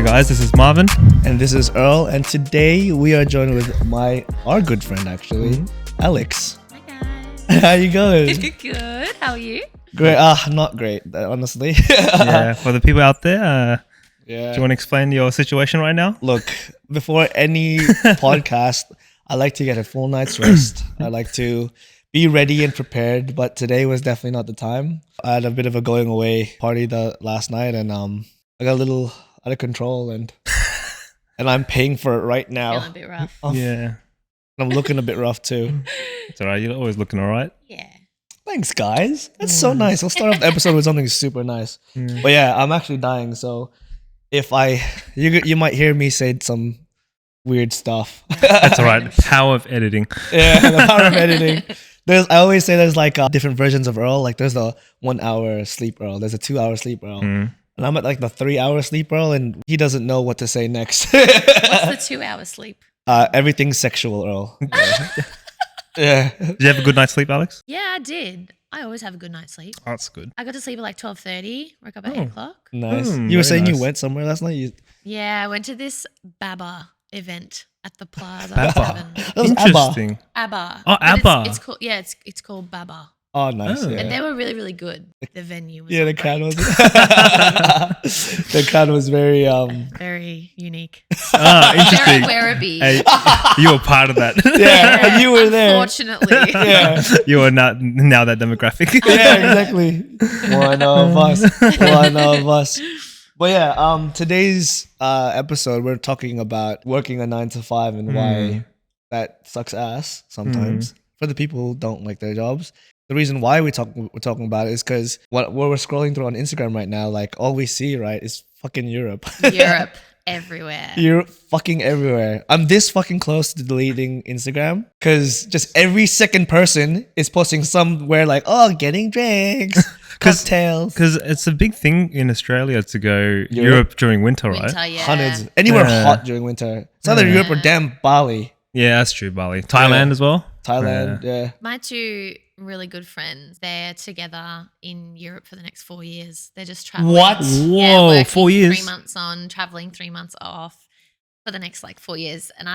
guys, this is Marvin. And this is Earl, and today we are joined with our good friend actually, Alex. Hi guys. How you going? Good. How are you? Great. Not great, honestly. Yeah, for the people out there, do Yeah. you want to explain your situation right now? Look, before any podcast, I like to get a full night's rest. I like to be ready and prepared, but today was definitely not the time. I had a bit of a going away party last night, and I got a little out of control, and I'm paying for it right now. Feeling a bit rough. Yeah, I'm looking a bit rough too. it's alright. You're always looking alright. Yeah. Thanks, guys. That's so nice. We'll start off the episode with something super nice. Yeah. But yeah, I'm actually dying. So if you might hear me say some weird stuff. That's alright. Power of editing. Yeah, the power of editing. I always say there's like different versions of Earl. Like there's the 1 hour sleep Earl. There's a 2 hour sleep Earl. And I'm at like the 3 hour sleep Earl, and he doesn't know what to say next. What's the 2 hour sleep? Everything's sexual Earl. Yeah. Did you have a good night's sleep, Alex? Yeah, I did. I always have a good night's sleep. Oh, that's good. I got to sleep at like 12:30. Woke up at 8 o'clock. Nice. Mm, You were very saying you nice. went somewhere last night? Yeah, I went to this Baba event at the Plaza. Baba. That was ABBA. Interesting. ABBA. Oh, But ABBA. It's called it's called Baba. Oh, nice. Oh. Yeah. And they were really, really good. The venue was Yeah, the great. crowd was the crowd was very Very unique. Ah, Very interesting. Werribee. Hey, you were part of that. yeah, and you were there. Unfortunately. Yeah. You are not now that demographic. Yeah, exactly. One of us. One of us. But yeah, today's episode we're talking about working a 9 to 5 and why that sucks ass sometimes for the people who don't like their jobs. The reason why we're talking about it is because what we're scrolling through on Instagram right now, like all we see, right, is fucking Europe. Europe everywhere. Europe fucking everywhere. I'm this fucking close to deleting Instagram because just every second person is posting somewhere like, oh, getting drinks, cocktails. Because it's a big thing in Australia to go Europe during winter, right? Winter, yeah. Hundreds. Anywhere Yeah. hot during winter. It's either Europe or damn Bali. Yeah, that's true. Bali, Thailand as well. Thailand, yeah. My two really good friends, they're together in Europe for the next 4 years. They're just traveling. What? Yeah, Whoa, working 4 years. 3 months on, traveling 3 months off for the next like 4 years. And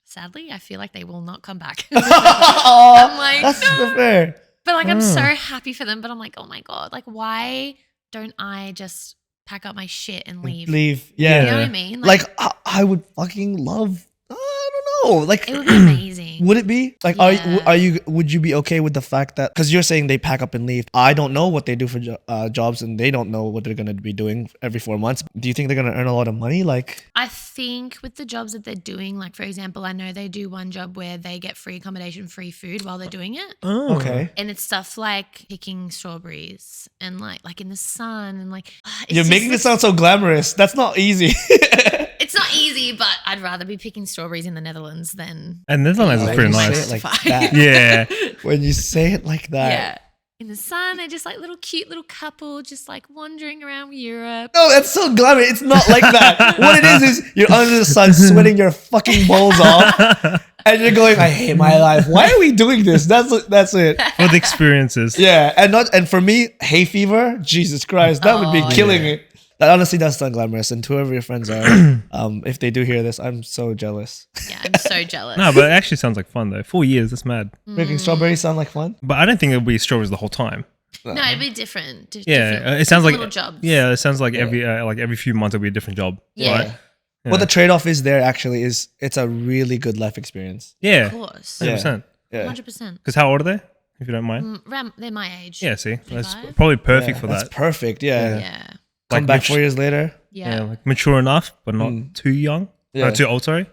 sadly, I feel like they will not come back. Oh, I'm like, that's no. fair. But like, I'm so happy for them. But I'm like, oh my God, like, why don't I just pack up my shit and leave? Leave. You Yeah. know what I mean? Like, I would fucking love, I don't know. Like, it would be amazing. would it be? Like, Yeah. would you be okay with the fact that, because you're saying they pack up and leave. I don't know what they do for jobs, and they don't know what they're going to be doing every 4 months. Do you think they're going to earn a lot of money? Like, I think with the jobs that they're doing, like for example, I know they do one job where they get free accommodation, free food while they're doing it. Oh, okay. And it's stuff like picking strawberries and like in the sun and like it's You're just making it this- sound so glamorous. That's not easy. It's not easy, but I'd rather be picking strawberries in the Netherlands than And Netherlands is When pretty you say nice. it like Yeah. that. Yeah. When you say it like that. yeah. In the sun, they're just like cute little couple, just like wandering around Europe. No, that's so glamorous. It's not like that. What it is you're under the sun, sweating your fucking balls off, and you're going, "I hate my life. Why are we doing this?" That's it. For the experiences. Yeah, and for me, hay fever. Jesus Christ, that would be Oh, killing it. That honestly, that's not glamorous. And whoever your friends are, if they do hear this, I'm so jealous. Yeah, I'm so jealous. No, but it actually sounds like fun though. 4 years, that's mad. Making strawberries sound like fun. But I don't think it'll be strawberries the whole time. no, it'd be different. Yeah, different it sounds like little jobs. Yeah, it sounds like every few months it'll be a different job. Yeah. Right? What the trade-off is there actually is it's a really good life experience. Yeah. Of course. 100%. Yeah. 100%. Because how old are they? If you don't mind. They're my age. Yeah, see, that's 25? probably perfect Yeah, for that's that. perfect. Yeah. Yeah. Come Like back which- 4 years later. Yeah, Yeah. like mature enough, but not too young. Yeah. Or too old. Sorry.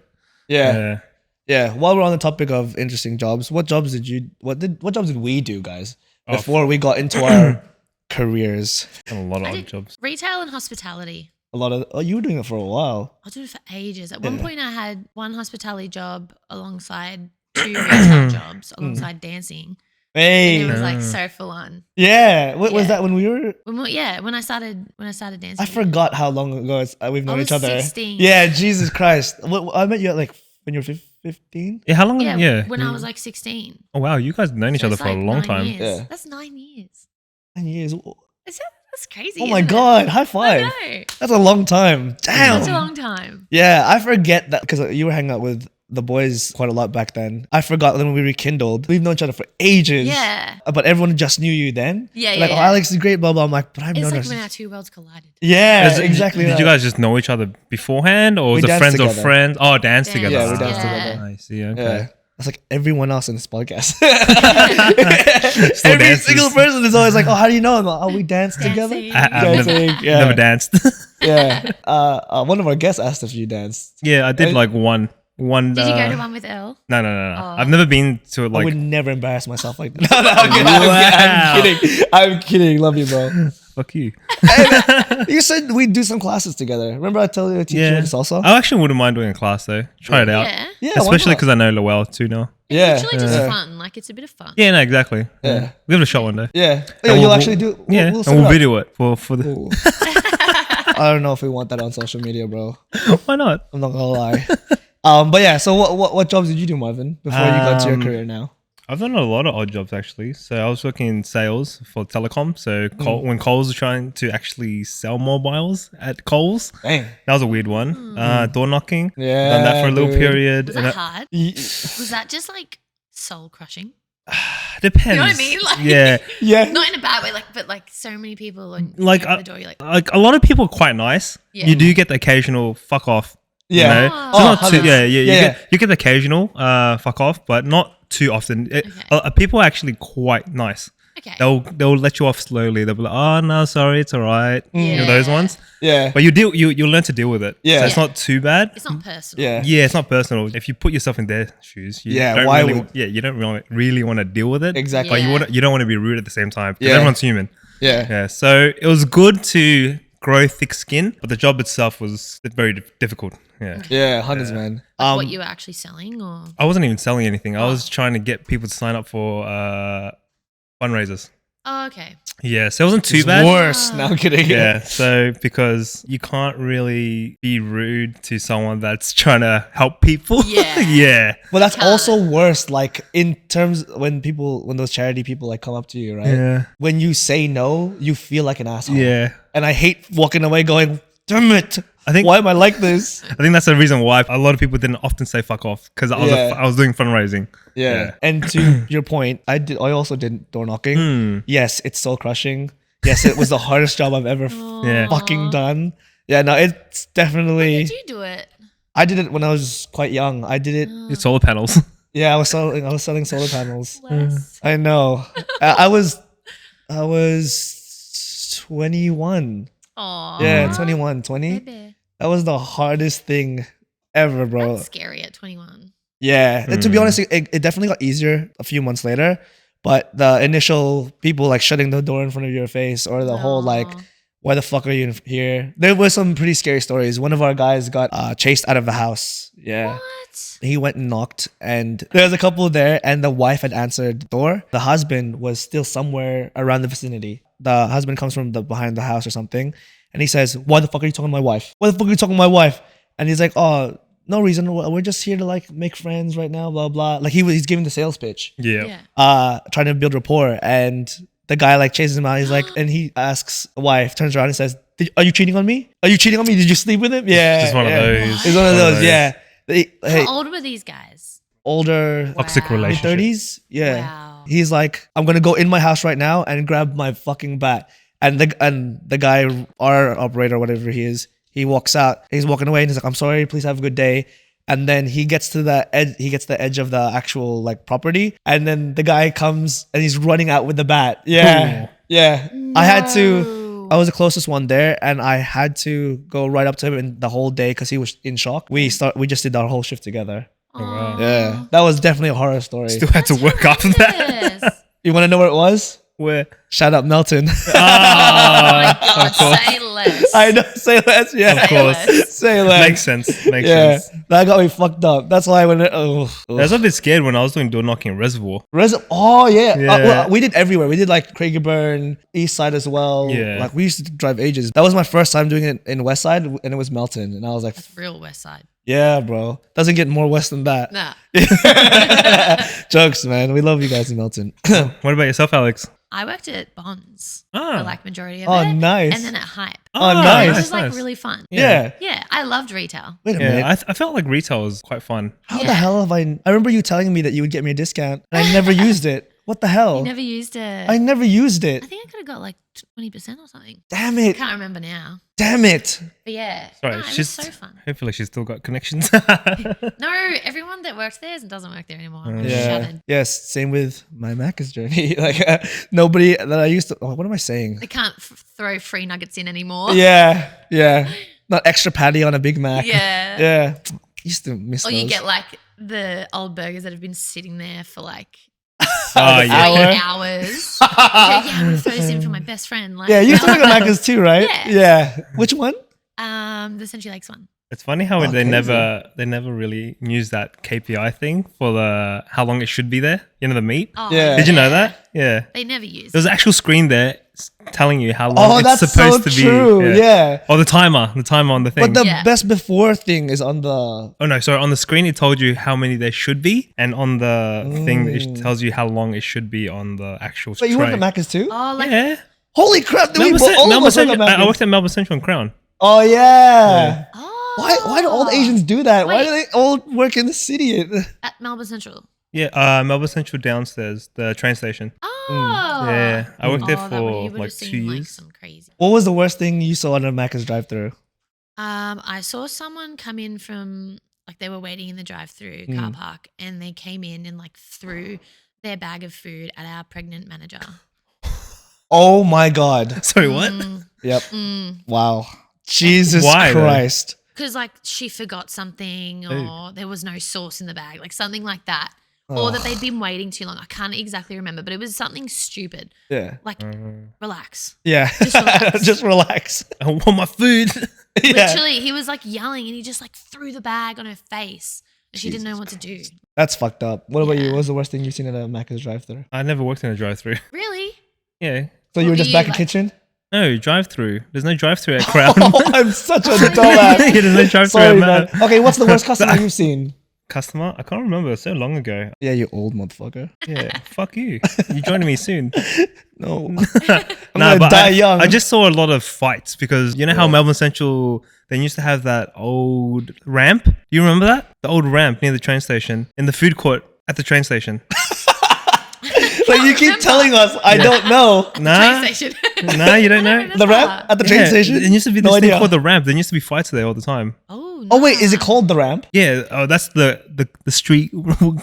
Yeah. Yeah. While we're on the topic of interesting jobs, what jobs did we do, guys, before we got into our careers? A lot of I odd did jobs. retail and hospitality. You were doing it for a while. I did it for ages. At one point, I had one hospitality job alongside two retail jobs alongside dancing. And it Hey. was like so full on. Yeah. What was Yeah. that when we were? When I started dancing. I forgot how long ago we've known was each other. 16. Yeah. Jesus Christ. I met you at like when you were 15. Yeah, how long? Yeah, Yeah. when I was like 16. Oh wow, you guys have known each So other it's for a like long 9 time. years. Yeah. That's 9 years. 9 years. Is that That's crazy. Oh my isn't it? God, high I five. know. That's a long time. Damn. Such a long time. Yeah, I forget that because you were hanging out with the boys quite a lot back then. I forgot when we rekindled. We've known each other for ages. Yeah. But everyone just knew you then. Yeah, They're yeah, like, oh, yeah. Alex is great, blah, blah. I'm like, but I've It's known like her. when our two worlds collided. Yeah, Is it- exactly. Did that. you guys just know each other beforehand, or was We it danced friends together. of friends? Oh, dance Dance. together. Yeah, we Ah, danced together. I see. Okay. Yeah. That's like everyone else in this podcast. Still Every dances. single person is always like, oh, how do you know? I'm like, oh, we dance together. Dancing. I've Dancing, yeah. never danced. Yeah. One of our guests asked if you danced. Yeah, I did like one. Did you go to one with Elle? No. Oh. I've never been to it. I Like, would never embarrass myself like that. No, I'm kidding. I'm kidding. Love you, bro. fuck you. You said we'd do some classes together. Remember I told you to teach you this also? I actually wouldn't mind doing a class though. Try it out. Yeah. Yeah, why Especially not? because I know Lowell too now. Yeah. Literally just Yeah. fun. Like it's a bit of fun. Yeah, no, exactly. Yeah. Give it a shot one day. Yeah. And You'll we'll- actually do. Yeah, We'll and set it we'll up. video it for the. Ooh. I don't know if we want that on social media, bro. Why not? I'm not gonna lie. But yeah. So what jobs did you do, Marvin, before you got to your career now? I've done a lot of odd jobs actually. So I was working in sales for telecom. So when Coles was trying to actually sell mobiles at Coles, Dang. that was a weird one. Door knocking. Yeah. Done that for a little dude. period. Was and that it hard? Y- Was that just like soul crushing? depends. You know what I mean? Like, Yeah. Not in a bad way, but like so many people and Like, you open the door, you're like, Like a lot of people are quite nice. Yeah. You do get the occasional fuck off. Yeah. You know? Oh. So not too, 100%. yeah. Yeah. You get the occasional fuck off, but not too often. People are actually quite nice. okay. They'll let you off slowly. They'll be like, oh no, sorry, it's all right. You know, those ones. Yeah. But you learn to deal with it. Yeah. So it's Yeah. not too bad. It's not personal. Yeah. Yeah, it's not personal. If you put yourself in their shoes, you Yeah, don't why really, would- you don't really want to deal with it. Exactly. But Yeah. you don't want to be rude at the same time because Yeah. everyone's human. Yeah. Yeah. So it was good to grow thick skin, but the job itself was very difficult. Yeah. Yeah. Hundreds, man. What you were actually selling, or I wasn't even selling anything. I was trying to get people to sign up for fundraisers. oh, okay. Yeah. So it wasn't too It's bad. worse. No, I'm kidding. Yeah, so because you can't really be rude to someone that's trying to help people. Yeah. yeah. But that's Can't. also worse. Like in terms when those charity people like come up to you, right? Yeah. When you say no, you feel like an asshole. Yeah. And I hate walking away going, damn it. I think Why am I like this? I think that's the reason why a lot of people didn't often say fuck off because Yeah. I was doing fundraising. Yeah. And to your point, I also did door knocking. Hmm. Yes, it's soul crushing. Yes, it was the hardest job I've ever Yeah. fucking done. Yeah, no, it's definitely. Did you do it? I did it when I was quite young. I did it. It's solar panels. Yeah, I was selling solar panels. Less. I know. I was 21. Aw. Yeah, 21, 20. Baby. That was the hardest thing ever, bro. That's scary at 21. Yeah. And to be honest, it definitely got easier a few months later. But the initial people like shutting the door in front of your face or the whole like, Aw. why the fuck are you in here? There were some pretty scary stories. One of our guys got chased out of the house. Yeah. What? He went and knocked, and there was a couple there, and the wife had answered the door. The husband was still somewhere around the vicinity. The husband comes from behind the house or something, and he says, "Why the fuck are you talking to my wife? Why the fuck are you talking to my wife?" And he's like, "Oh, no reason. We're just here to like make friends right now, blah blah." Like he's giving the sales pitch, Yeah. Yeah. trying to build rapport, and the guy like chases him out. He's like, and he asks the wife, turns around and says, "Are you cheating on me? Are you cheating on me? Did you sleep with him?" Yeah, Just one of yeah. those. It's one of those. Yeah. Hey, How old were these guys? older Toxic Wow. relationship. 30s. Yeah. Wow. He's like, I'm gonna go in my house right now and grab my fucking bat. And the guy, our operator, whatever he is, he walks out. He's walking away and he's like, I'm sorry, please have a good day. And then he gets to the edge. He gets to the edge of the actual like property. And then the guy comes and he's running out with the bat. Yeah, yeah. I had to. I was the closest one there, and I had to go right up to him in the whole day because he was in shock. We just did our whole shift together. Aw. Yeah, that was definitely a horror story. Still had to work after that. Yes. You want to know where it was? Where? Shout out Melton. Oh my God, say less. I know. Say less. Yeah. Of course. Say less. Makes sense. Makes Yeah. sense. That got me fucked up. That's why when I was a bit scared when I was doing door knocking in Reservoir. Oh yeah. Yeah. Well, we did everywhere. We did like Craigieburn, East Side as well. Yeah. Like we used to drive ages. That was my first time doing it in West Side, and it was Melton, and I was like, Real West Side. yeah, bro. Doesn't get more west than that. Nah. Jokes, man. We love you guys in Melton. What about yourself, Alex? I worked at Bonds Oh. for like majority of Oh, it. nice. And then at Hype. Oh, It nice. was like nice. really fun. Yeah. Yeah, I loved retail. Wait a minute. Yeah, I felt like retail was quite fun. How Yeah. the hell have I remember you telling me that you would get me a discount and I never used it. What the hell? You never used it. I never used I it. think I could have got like 20% or something. Damn I it. can't remember now. Damn it. But yeah, Sorry, no, it was she's so fun. hopefully she's still got connections. No, everyone that works there doesn't work there anymore. I'm Yeah. shattered. Yes. Same with my Macca's journey. Like nobody that I used to. Oh, what am I saying? They can't throw free nuggets in anymore. Yeah. Yeah. Not extra patty on a Big Mac. Yeah. Yeah. Used to miss Or those. you get like the old burgers that have been sitting there for like Oh, 3 yeah. hours. Yeah, I'm gonna throw this in for my best friend. Like, Yeah, you used to work at Macca's too, right? Yeah. Which one? the Century Lakes one. It's funny how Oh, they crazy. never really use that KPI thing for the how long it should be there. You know, the meat. Oh, Yeah. Did you know that? Yeah. They never use. There's an actual screen there telling you how long Oh, it's that's supposed so to be. true. Yeah. Or the timer on the thing. But the Yeah. best before thing is on the. Oh no, sorry. On the screen, it told you how many there should be, and on the thing, it tells you how long it should be on the actual Wait, you tray. work at Macca's too? Oh, like Yeah. Holy crap! Did we Melbourne, both, all of Melbourne us work at Central, I Macca's? worked at Melbourne Central and Crown. Oh yeah. oh. Why do all the Asians do that? Why Wait. do they all work in the city? At Melbourne Central. Yeah, Melbourne Central downstairs, the train station. Oh. Yeah, I worked there that for you would like have 2 seen like years. some crazy. What was the worst thing you saw on a Macca's drive-through? I saw someone come in from like they were waiting in the drive-through car park, and they came in and like threw their bag of food at our pregnant manager. Oh my god! Sorry, what? Yep. Wow. Jesus Why, though? Christ. Because like she forgot something, or there was no sauce in the bag, like something like that, or that they'd been waiting too long. I can't exactly remember, but it was something stupid. Yeah. Like, relax. Yeah. Just relax. Just relax. I want my food. Yeah. Literally, he was like yelling, and he just like threw the bag on her face, and she didn't know what to do. That's fucked up. What about you? Yeah. What was the worst thing you've seen at a Macca's drive-through? I never worked in a drive-through. Really? Yeah. So you were What just do back you in kitchen? No, drive-through. There's no drive-through at Crown. Oh, I'm such a Yeah, dumbass. there's no drive-through Sorry, at man. Mac. Okay, what's the worst customer you've seen? Customer? I can't remember. So long ago. Yeah, you old motherfucker. Yeah. Fuck you. You're joining me soon. No. No, gonna but die young. I just saw a lot of fights because you know how Melbourne Central, they used to have that old ramp. Do you remember that? The old ramp near the train station in the food court at the train station. Like you keep telling us, I don't know. Nah, Train station. nah, you don't know. The ramp at the train Yeah, station? There used to be No this thing idea. called the ramp. There used to be fights there all the time. Oh, Oh wait, is it nah. called the ramp? Yeah, oh, that's the street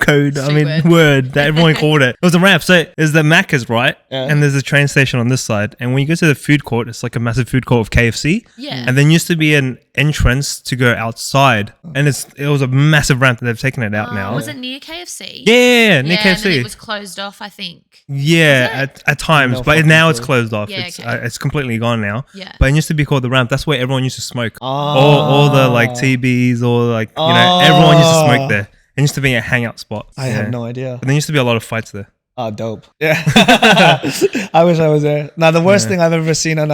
code. Street word that everyone called it. It was a ramp. So there's the Macca's, right? Yeah. And there's a train station on this side. And when you go to the food court, it's like a massive food court of KFC. Yeah. And then used to be an entrance to go outside, and it was a massive ramp. They've taken it out now. Was it near KFC? Yeah, near Yeah, and then KFC. it was closed off, I think. Yeah, at times, No but fucking now it's clue. closed off. Yeah, it's okay. it's completely gone now. Yeah. But it used to be called the ramp. That's where everyone used to smoke. Oh. All the like TBs or like everyone used to smoke there. It used to be a hangout spot. I Yeah. have no idea. But there used to be a lot of fights there. Oh, dope. Yeah. I wish I was there. Now, the worst thing I've ever seen on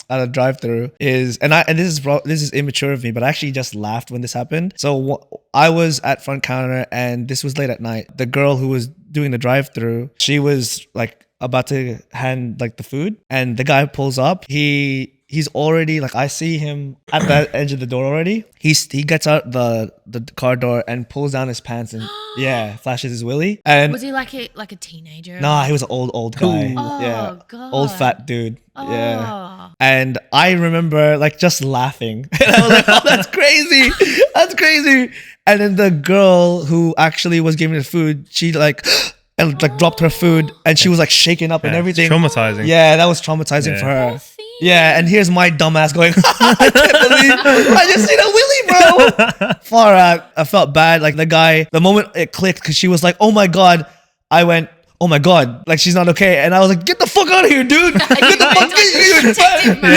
a drive-through is, and this is immature of me, but I actually just laughed when this happened. So I was at front counter, and this was late at night. The girl who was doing the drive-through, she was like about to hand like the food, and the guy pulls up. He's already like, I see him at the edge of the door already. He gets out the car door and pulls down his pants and flashes his willy. And Was he like a teenager? nah, he was an old guy. Oh, Yeah, God. old fat dude. Oh. Yeah. And I remember like just laughing. And I was like, oh, that's crazy. That's crazy. And then the girl who actually was giving the food, she like and like dropped her food, and she was like shaking up and Yeah, everything. It's traumatizing. Yeah, that was traumatizing Yeah. for her. Poor thing. Yeah, and here's my dumbass going, I can't believe I just seen a willy, bro. Far out. I felt bad. Like the guy, the moment it clicked, because she was like, oh my God. I went, oh my God, like she's not okay. And I was like, get the fuck out of here, dude. Get the fuck Detective mode.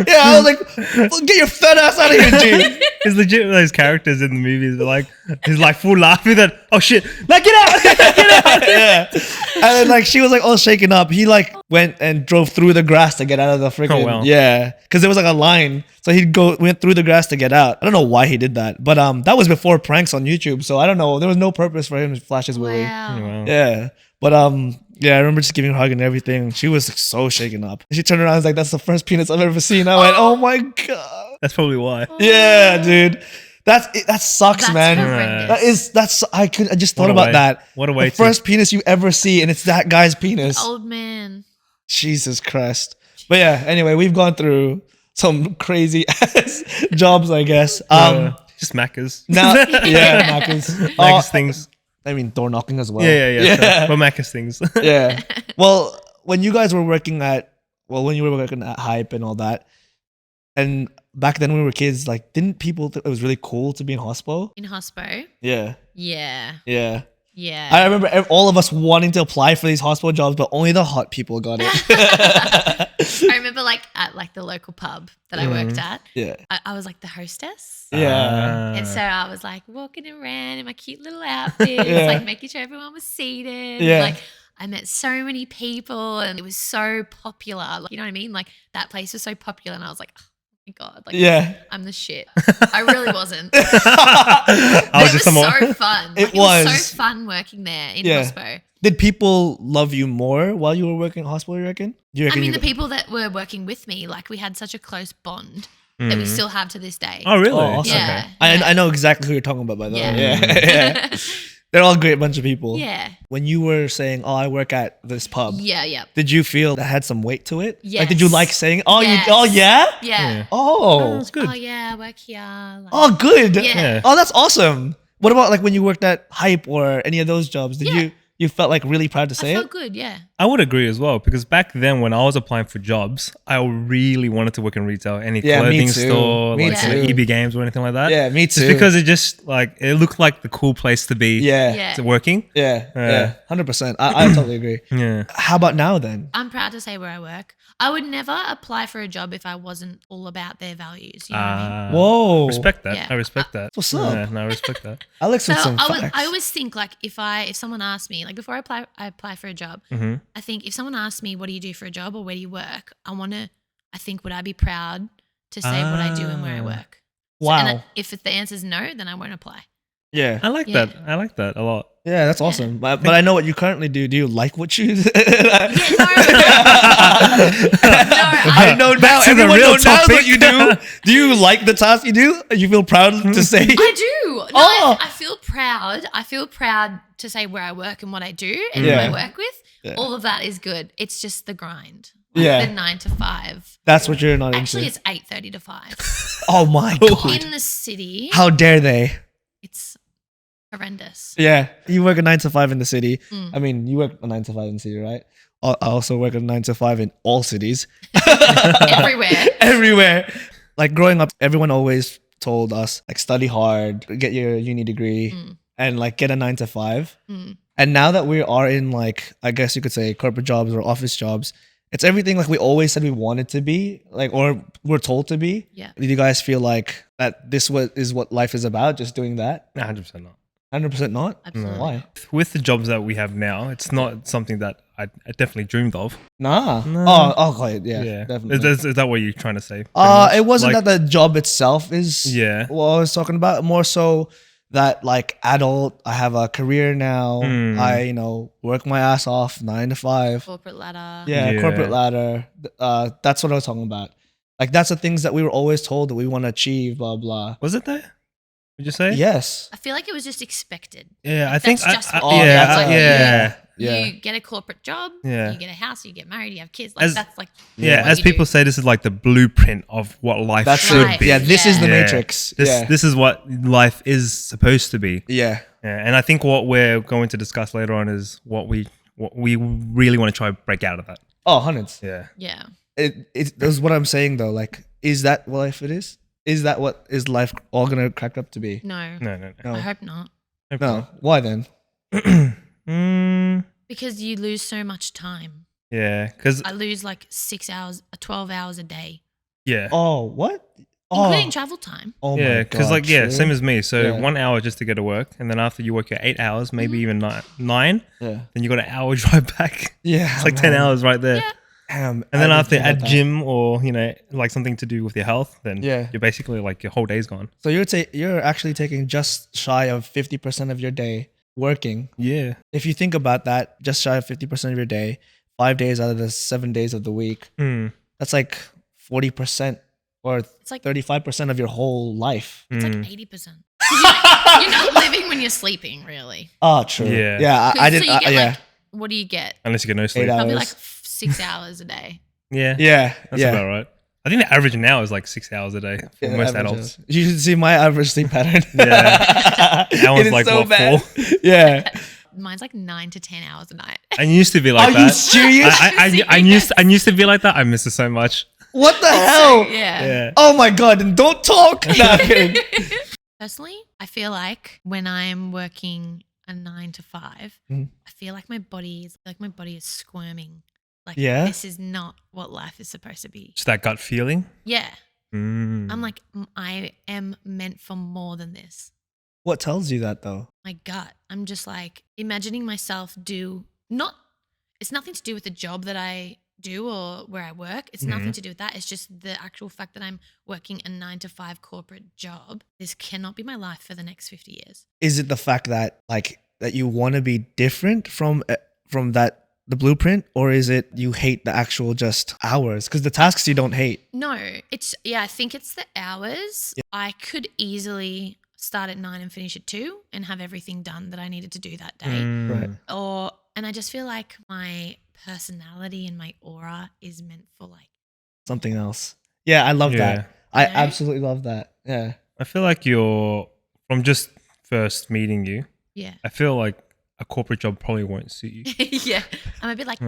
Yeah. I was like, get your fat ass out of here, G. It's legit those characters in the movies. They're like, he's like full laughing that, oh shit, like get out, get out. Yeah. And then like she was like all shaken up. He like went and drove through the grass to get out of the freaking wow. yeah. Because there was like a line. So went through the grass to get out. I don't know why he did that. But that was before pranks on YouTube. So I don't know. There was no purpose for him to flash his willy. Wow. Wow. Yeah. But Yeah, I remember just giving her a hug and everything. She was like, so shaken up. She turned around and was like, "That's the first penis I've ever seen." I went, "Oh my god." That's probably why. Yeah, dude. That sucks, That's man. horrendous. I just thought What a about way. that. What a way The to- first penis you ever see, and it's that guy's penis. Old man. Jesus Christ. But yeah, anyway, we've gone through some crazy ass jobs, I guess. Just Macca's. Now, yeah, Macca's. Macca's things. I mean, door knocking as well. Yeah. Sure. But Macca's things. Yeah. Well, when you guys were working at, when you were working at Hype and all that, and back then when we were kids, like, didn't people think it was really cool to be in hospo? In hospo. Yeah. Yeah. Yeah. Yeah. I remember all of us wanting to apply for these hospo jobs, but only the hot people got it. I remember like at like the local pub that I worked at, Yeah. I was like the hostess. Yeah. And so I was like walking around in my cute little outfits, Yeah. like making sure everyone was seated. Yeah. Like I met so many people and it was so popular. Like, you know what I mean? Like that place was so popular and I was like, oh my God, like Yeah. I'm the shit. I really wasn't. I was It just was someone. so fun. It Like, it was was. so fun working there in Yeah. hospo. Did people love you more while you were working at hospo, you reckon? Do you I reckon mean, you the people that were working with me, like we had such a close bond that we still have to this day. Oh, really? Oh, awesome. Yeah. Okay. I know exactly who you're talking about, by the way. Yeah. Yeah. They're all a great bunch of people. Yeah. When you were saying, "Oh, I work at this pub," Yeah. did you feel that had some weight to it? Like, did you Yes. like saying, "Oh, Yes. you, oh yeah, Yeah. oh, That's good. Oh yeah, I work here. Like, oh, good, Yeah. oh, that's awesome." What about like when you worked at Hype or any of those jobs? Did Yeah. you felt like really proud to I say felt it? good. Yeah. I would agree as well because back then when I was applying for jobs, I really wanted to work in retail, any Yeah, me clothing too. store, Me like too. EB Games or anything like that. Yeah, me too. Just because it just like it looked like the cool place to be. Yeah, Yeah. To working. yeah, 100%. I totally agree. Yeah. How about now then? I'm proud to say where I work. I would never apply for a job if I wasn't all about their values. You know what I mean? Whoa, Respect that. Yeah. I respect that. What's up? Yeah, no, I respect that. Alex So with some facts. I always think like if someone asks me like before I apply for a job, Mhm. I think if someone asks me what do you do for a job or where do you work, I think would I be proud to say what I do and where I work. So- Wow. and if the answer is no, then I won't apply. Yeah, I like Yeah. that. I like that a lot. yeah, that's awesome. But I know what you currently do. Do you like what you? do? I know now. Back to the Everyone real knows topic. what you do. Do you like the task you do? You feel proud to say? I do. No, Oh. I feel proud. I feel proud to say where I work and what I do and Yeah. who I work with. Yeah. All of that is good. It's just the grind. Like Yeah. The 9 to 5. That's what you're not Actually, into. it's 8:30 to 5. Oh my god! In the city, How dare they? it's horrendous. Yeah, you work a 9 to 5 in the city. Mm. I mean, you work a 9 to 5 in the city, right? I also work a 9 to 5 in all cities. Everywhere. Everywhere. Like growing up, everyone always told us like study hard, get your uni degree, and like get a 9 to 5. Mm. And now that we are in like, I guess you could say corporate jobs or office jobs, it's everything like we always said we wanted to be, like, or we're told to be. Yeah. Do you guys feel like that this is what life is about, just doing that? 100% not. 100% not? Absolutely. Why? With the jobs that we have now, it's not something that I definitely dreamed of. Nah. No. Oh, okay. Yeah, definitely. Is that what you're trying to say? pretty much? It wasn't Like, that the job itself is Yeah. what I was talking about. More so that like adult, I have a career now. Mm. I, work my ass off 9 to 5. Corporate ladder. Yeah, Yeah. corporate ladder. That's what I was talking about. Like that's the things that we were always told that we want to achieve, blah, blah. Was it there? Would you say? Yes. I feel like it was just expected. Yeah, I That's think. just what- Oh, yeah, that's a- yeah. Yeah. You get a corporate job, Yeah. you get a house, you get married, you have kids. Like As- that's like Yeah, what as you do. people say, this is like the blueprint of what life That's should Right. be. Yeah, this is the Yeah. matrix. This yeah. this is what life is supposed to be. yeah. Yeah, and I think what we're going to discuss later on is what we really want to try to break out of that. Oh, hundreds. Yeah. Yeah. That's what I'm saying though. Like, is that what life it is? Is that what is life all gonna crack up to be? No. No. No. I hope not. No. Why then? Because you lose so much time. Yeah, because I lose like 6 hours, 12 hours a day, yeah, Oh, what? Oh, including travel time. oh yeah, my because God, like true. same as me. So Yeah. 1 hour just to go to work, and then after you work your 8 hours, maybe even nine, Yeah. then you got an hour drive back. Yeah. It's like 10 man. hours right there. Yeah. Damn, And then I didn't after think about add that. gym or like something to do with your health, then Yeah. you're basically like your whole day's gone. So you're actually taking just shy of 50% of your day working. Yeah. If you think about that, just shy of 50% of your day, 5 days out of the 7 days of the week, that's like 40% or It's like 35% of your whole life. it's like 80%. You're not living when you're sleeping, really. Oh, true. Yeah. Yeah, I So did. you get Yeah. like, what do you get? Unless you get no sleep. 8 hours. Probably like 6 hours a day. Yeah. Yeah. That's about right. I think the average now is like 6 hours a day for Yeah, most average adults. hours. You should see my average sleep pattern. Yeah. That It one's is like, so what, bad. 4? Yeah. Mine's like 9 to 10 hours a night. I used to be like Are that. you serious? I used to be like that. I miss it so much. What the hell? Yeah. Yeah. Oh my god! And don't talk. No, I'm kidding. Personally, I feel like when I'm working a 9 to 5, Mhm. I feel like my body is squirming. Like Yeah? this is not what life is supposed to be. Just that gut feeling. Yeah. Mm. I'm like, I am meant for more than this. What tells you that though? My gut. I'm just like imagining myself it's nothing to do with the job that I do or where I work. It's nothing to do with that. It's just the actual fact that I'm working a 9 to 5 corporate job. This cannot be my life for the next 50 years. Is it the fact that that you want to be different from the blueprint, or is it you hate the actual just hours? Because the tasks you don't hate. No, I think it's the hours. Yeah. I could easily start at 9 and finish at 2 and have everything done that I needed to do that day. Right. And I just feel like my personality and my aura is meant for like Something else. Yeah, I love that. I absolutely love that. Yeah. I feel like from just first meeting you, yeah. I feel like a corporate job probably won't suit you. Yeah. I'm a bit like,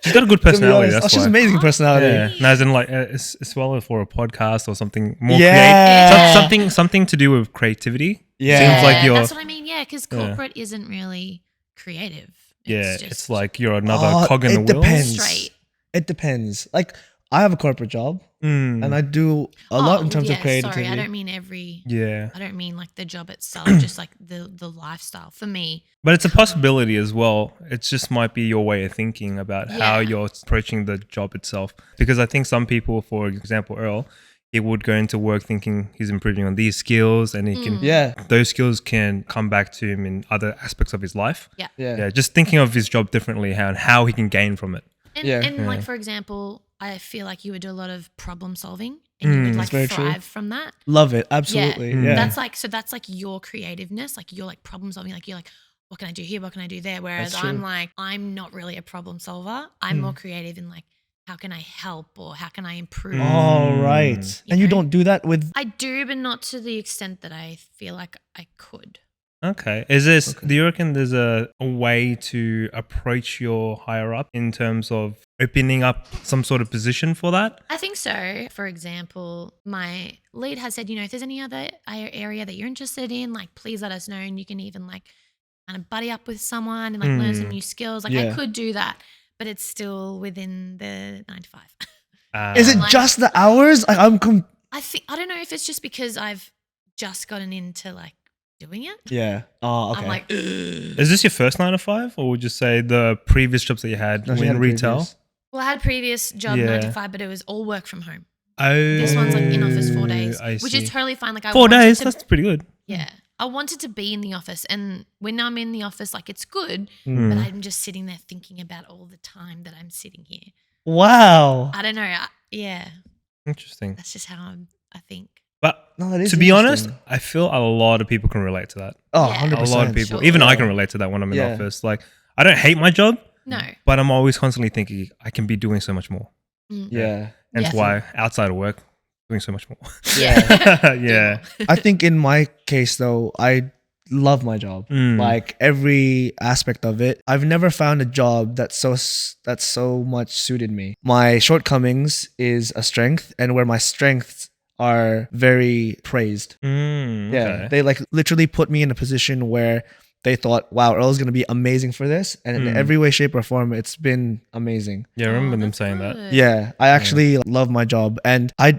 She's got a good personality. That's she's why. amazing personality. Yeah. No, as in like, as well for a podcast or something more Yeah. something to do with creativity. Yeah. Seems like you're. That's what I mean. Yeah, because corporate isn't really creative. It's like you're another cog in the wheel. Depends. Straight. It depends. Like I have a corporate job and I do a lot in terms of creativity. Sorry, I don't mean every. Yeah. I don't mean like the job itself, just like the lifestyle for me. But it's a possibility as well. It just might be your way of thinking about how you're approaching the job itself. Because I think some people, for example, Earl, he would go into work thinking he's improving on these skills and he can those skills can come back to him in other aspects of his life. Yeah. Just thinking of his job differently and how he can gain from it. And like for example, I feel like you would do a lot of problem solving and you would like thrive from that. Love it. Absolutely. Yeah. That's like your creativeness, like you're like problem solving, like you're like, what can I do here? What can I do there? Whereas I'm like, I'm not really a problem solver. I'm more creative in like, how can I help or how can I improve? All right. And you don't do that with. I do, but not to the extent that I feel like I could. Okay. Do you reckon there's a way to approach your higher up in terms of opening up some sort of position for that? I think so. For example, my lead has said, if there's any other area that you're interested in, like please let us know, and you can even like kind of buddy up with someone and like learn some new skills. Like I could do that, but it's still within the 9 to 5. Is it just the hours? Like, I don't know if it's just because I've just gotten into like doing it. Yeah. Oh, okay. I'm like, ugh. Is this your first 9 to 5, or would you say the previous jobs that you had No, she in had a retail? previous. Well, I had a previous job 9 to 5, but it was all work from home. Oh, This one's like in office 4 days, I which see. is totally fine. Like 4 days, that's pretty good. Yeah. I wanted to be in the office, and when I'm in the office, like it's good, but I'm just sitting there thinking about all the time that I'm sitting here. Wow. I don't know. Interesting. That's just how I think. But No, that is to be honest, interesting. I feel a lot of people can relate to that. Oh, Yeah. 100%. A lot of people. Sure. Even I can relate to that when I'm in Yeah. office. Like, I don't hate my job, No. but I'm always constantly thinking I can be doing so much more. Yeah. That's Yeah. why outside of work, doing so much more. Yeah. Yeah. I think in my case though, I love my job. Like every aspect of it. I've never found a job that's so much suited me. My shortcomings is a strength, and where my strengths are very praised. Yeah. They like literally put me in a position where they thought, wow, Earl's going to be amazing for this. And in every way, shape, or form, it's been amazing. Yeah, I remember them that's saying that. good. Yeah. I actually love my job. And I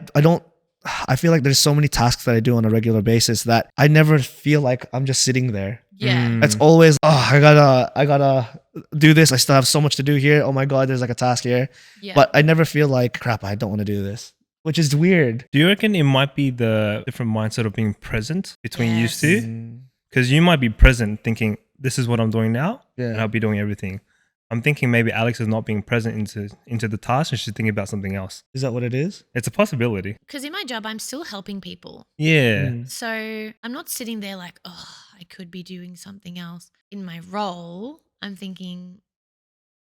feel like there's so many tasks that I do on a regular basis that I never feel like I'm just sitting there. Yeah. It's always, I gotta do this. I still have so much to do here. Oh my God, there's like a task here. Yeah. But I never feel like, crap, I don't want to do this, which is weird. Do you reckon it might be the different mindset of being present between you Yes. two? Because you might be present thinking, this is what I'm doing now, and Yeah. I'll be doing everything. I'm thinking maybe Alex is not being present into the task and she's thinking about something else. Is that what it is? It's a possibility. Because in my job, I'm still helping people. Yeah. Mm. So I'm not sitting there like, oh, I could be doing something else. In my role, I'm thinking,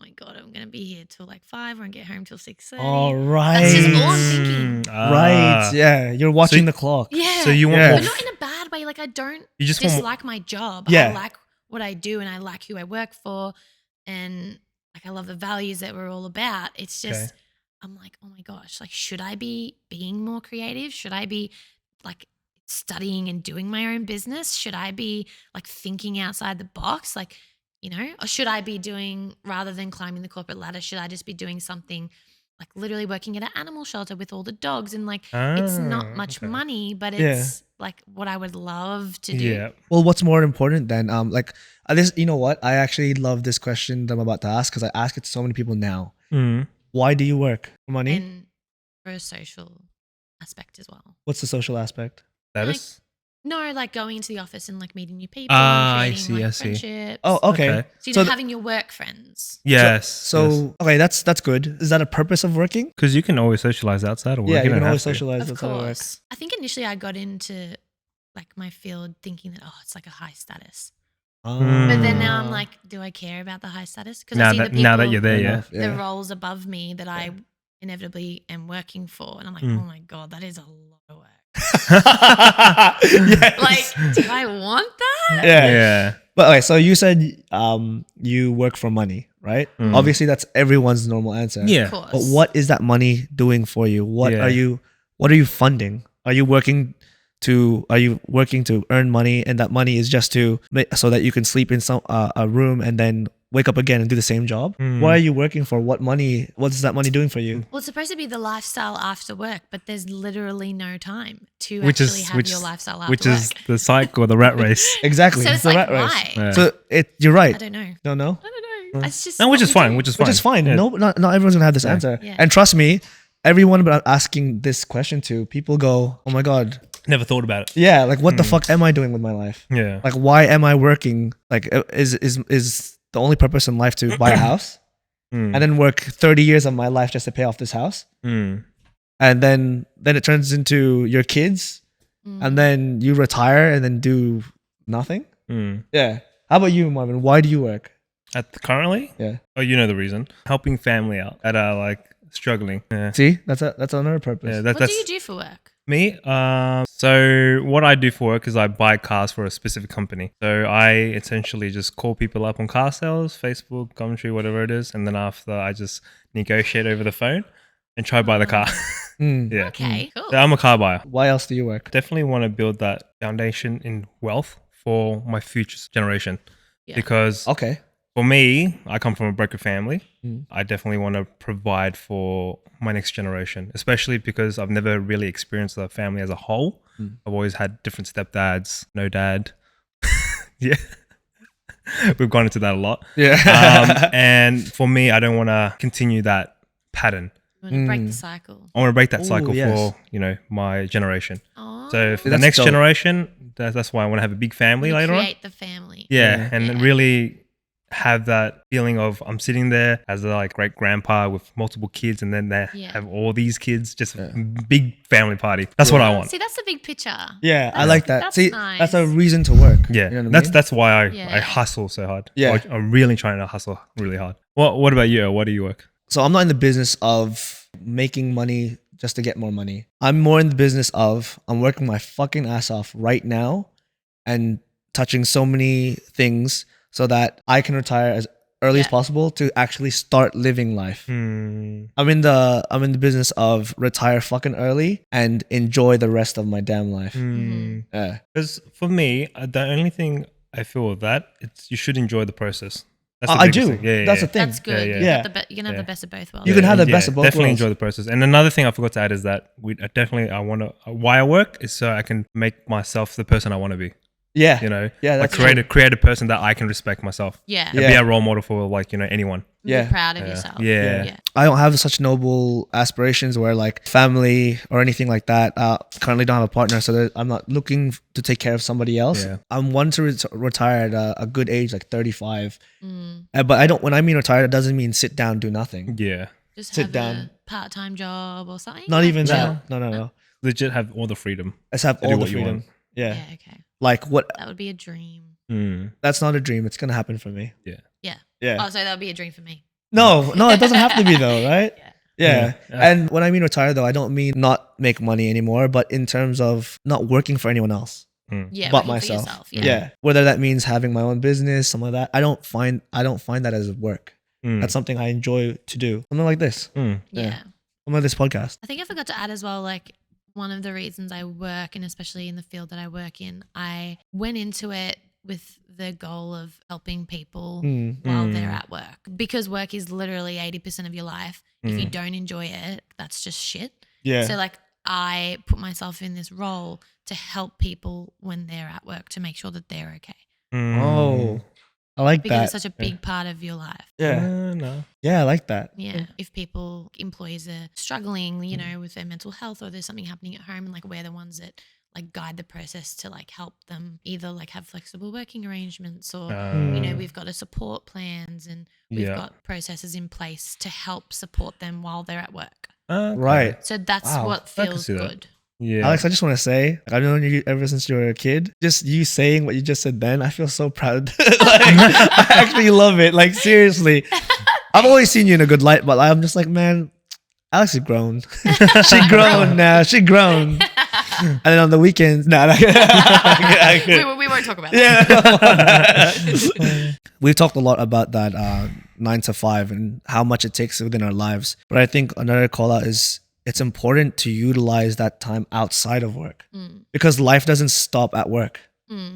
oh my God, I'm going to be here till like 5 or I get home till 6:30. All right. That's just all I'm thinking. Right. Yeah. You're watching the clock. Yeah. So you want Yeah. more But not in a bad way. Like I don't You just want more- dislike my job. Yeah. I like what I do and I like who I work for. And like I love the values that we're all about. It's just, Okay. I'm like, oh my gosh, like should I be being more creative? Should I be like studying and doing my own business? Should I be like thinking outside the box? Like, you know, or should I be doing, rather than climbing the corporate ladder, should I just be doing something like literally working at an animal shelter with all the dogs? And like, it's not much okay. money, but Yeah. it's like what I would love to do. Yeah. Well, what's more important then? Like this, you know what? I actually love this question that I'm about to ask because I ask it to so many people now. Mm. Why do you work? For money? And for a social aspect as well. What's the social aspect? That Like- is. No, like going into the office and like meeting new people Ah, I and creating see, like I see. friendships. Oh, okay. Okay. So, you So know, th- having your work friends. Yes. So okay, that's good. Is that a purpose of working? because you can always socialize outside of work. Yeah, you don't can always have to. socialize Of outside of work. course. I think initially I got into like my field thinking that, oh, it's like a high status. But then now I'm like, do I care about the high status? Because I see the people, Now that you're there, Fair yeah. enough, the yeah. roles above me that I inevitably am working for. And I'm like, Mm. oh my God, that is a lot of work. Yes. Like, do I want that? yeah. Yeah. But okay, so you said you work for money, right? Mm. Obviously, that's everyone's normal answer. Of Yeah. course. But what is that money doing for you? What Yeah. are you funding? Are you working to earn money, and that money is just to so that you can sleep in some a room and then wake up again and do the same job? Mm. What are you working for? What is that money doing for you? Well, it's supposed to be the lifestyle after work, but there's literally no time to Which actually is have your lifestyle after which work. is the cycle or the rat race. Exactly. So it's the like, rat race. why? Yeah. So you're I right. don't know. Don't know. I don't know. It's just No, which what is we fine. do. Which is fine. Which is fine. Yeah. No, not everyone's gonna have this answer. Yeah. And trust me, everyone but I'm asking this question to, people go, "Oh my god, Never thought about it. yeah, like what the fuck am I doing with my life? Yeah. Like why am I working? Like is the only purpose in life to buy a house Mm. and then work 30 years of my life just to pay off this house, Mm. and then it turns into your kids, Mm. and then you retire and then do nothing? Mm. Yeah. How about you, Marvin? Why do you work? Currently? Yeah. Oh, you know the reason. Helping family out that are like struggling. Yeah. See, that's another purpose. Yeah. What That's do you do for work? me. So what I do for work is I buy cars for a specific company. So I essentially just call people up on car sales, Facebook, Gumtree, whatever it is, and then after I just negotiate over the phone and try to buy the car. Mm. Yeah. Okay, cool. So I'm a car buyer. Why else do you work? Definitely want to build that foundation in wealth for my future generation. Yeah. Because Okay. for me, I come from a broker family. Mm. I definitely want to provide for my next generation, especially because I've never really experienced the family as a whole. Mm. I've always had different stepdads, no dad. Yeah. We've gone into that a lot. Yeah. And for me, I don't want to continue that pattern. You want to break Mm. the cycle. I want to break that Ooh, cycle yes. for, my generation. Oh, So for the That's next dope. generation, that's why I want to have a big family later on. create the family. Yeah, and Yeah. really have that feeling of I'm sitting there as a like great grandpa with multiple kids, and then they Yeah. have all these kids, just Yeah. a big family party. That's what I want. See, that's the big picture. Yeah, I That's- like that. that's See, nice. that's a reason to work. Yeah, You know what I that's mean? that's why I Yeah. hustle so hard. Yeah. Like, I'm really trying to hustle really hard. What about you? What do you work? So I'm not in the business of making money just to get more money. I'm more in the business of I'm working my fucking ass off right now and touching so many things so that I can retire as early as Yeah. possible to actually start living life. Hmm. I'm in the business of retire fucking early and enjoy the rest of my damn life. Hmm. Yeah. Because for me, the only thing I feel with that, it's you should enjoy the process. That's the I biggest do. thing. Yeah, That's yeah. the thing. That's good. Yeah, You yeah. got the you can have Yeah. the best of both worlds. You can have the best of both definitely worlds. enjoy the process. And another thing I forgot to add is that why I work is so I can make myself the person I want to be. Yeah. You know, Yeah, like that's create a person that I can respect myself. Yeah. And Yeah. be a role model for anyone. Yeah. Be proud of yourself. Yeah. I don't have such noble aspirations where like family or anything like that. Currently don't have a partner, so that I'm not looking to take care of somebody else. Yeah. I'm one to retire at a good age, like 35. Mm. But I don't. When I mean retired, it doesn't mean sit down, do nothing. Yeah. Just Sit have down. a part-time job or something. Not even No. that. No. Legit have all the freedom. Let's have To do all the what you freedom. want. Yeah. Yeah, okay. Like what? That would be a dream. That's not a dream. It's gonna happen for me. Yeah. Yeah. Oh, so that would be a dream for me. No, it doesn't have to be though, right? Yeah. Yeah. And when I mean retire though, I don't mean not make money anymore, but in terms of not working for anyone else. Yeah, But working for myself. yourself, Yeah. Whether that means having my own business, some of that. I don't find that as work. That's something I enjoy to do. Something like this. Yeah. Something like this podcast. I think I forgot to add as well, like one of the reasons I work, and especially in the field that I work in, I went into it with the goal of helping people while they're at work, because work is literally 80% of your life. If you don't enjoy it, that's just shit. Yeah. So like I put myself in this role to help people when they're at work, to make sure that they're okay, Oh, I like because that. it's such a big part of your life. Yeah. No. Yeah, I like that. Yeah. If employees are struggling, you know, with their mental health, or there's something happening at home, and like we're the ones that like guide the process to like help them either like have flexible working arrangements, or, you know, we've got a support plans, and we've got processes in place to help support them while they're at work. Right. So that's Wow. what I can feels see that. good. Yeah. Alex, I just want to say, I've known you ever since you were a kid. Just you saying what you just said then, I feel so proud. Like, I actually love it. Like, seriously. I've always seen you in a good light, but I'm just like, man, Alex is grown. She grown now. She grown. And then on the weekends, we We won't talk about that. Yeah. We've talked a lot about that 9 to 5 and how much it takes within our lives. But I think another call out is it's important to utilize that time outside of work, because life doesn't stop at work,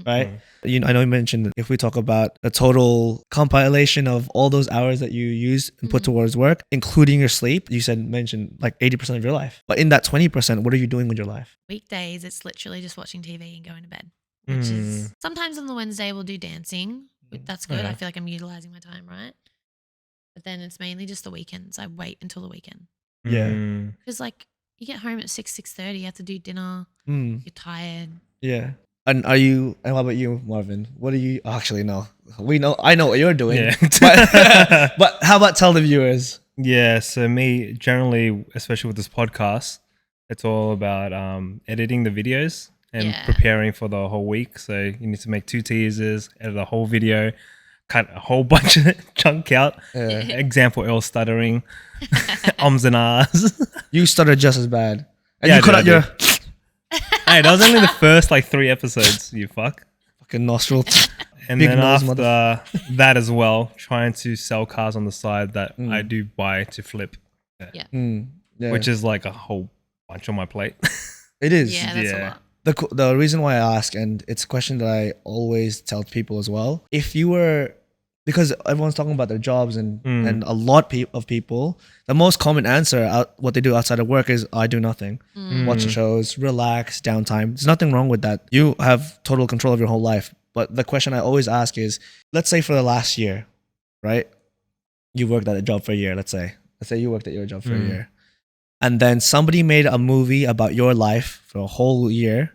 right? You know, I know you mentioned that if we talk about the total compilation of all those hours that you use and put towards work, including your sleep, you mentioned like 80% of your life. But in that 20%, what are you doing with your life? Weekdays, it's literally just watching TV and going to bed, which is sometimes on the Wednesday we'll do dancing. That's good. I feel like I'm utilizing my time, right? But then it's mainly just the weekends. I wait until the weekend. Yeah. Because like you get home at 6:30, you have to do dinner. You're tired. Yeah. And how about you, Marvin? What do you actually know? I know what you're doing. Yeah. but how about tell the viewers? Yeah. So me, generally, especially with this podcast, it's all about editing the videos and preparing for the whole week. So you need to make 2 teasers, edit a whole video, cut a whole bunch of chunk out. Example, Earl stuttering, ums and ahs. You stuttered just as bad. And Yeah, you cut I out did, your Hey, that was only the first like 3 episodes, you fuck. fucking nostril. And Big then nose, after that as well, trying to sell cars on the side that I do buy to flip, Yeah. which is like a whole bunch on my plate. It is. Yeah, that's a Yeah. lot. The reason why I ask, and it's a question that I always tell people as well, if you were, because everyone's talking about their jobs and a lot of people, the most common answer what they do outside of work is I do nothing, watch shows, relax, downtime. There's nothing wrong with that. You have total control of your whole life. But the question I always ask is, let's say for the last year, right? You worked at a job for a year. Let's say you worked at your job for a year. And then somebody made a movie about your life for a whole year,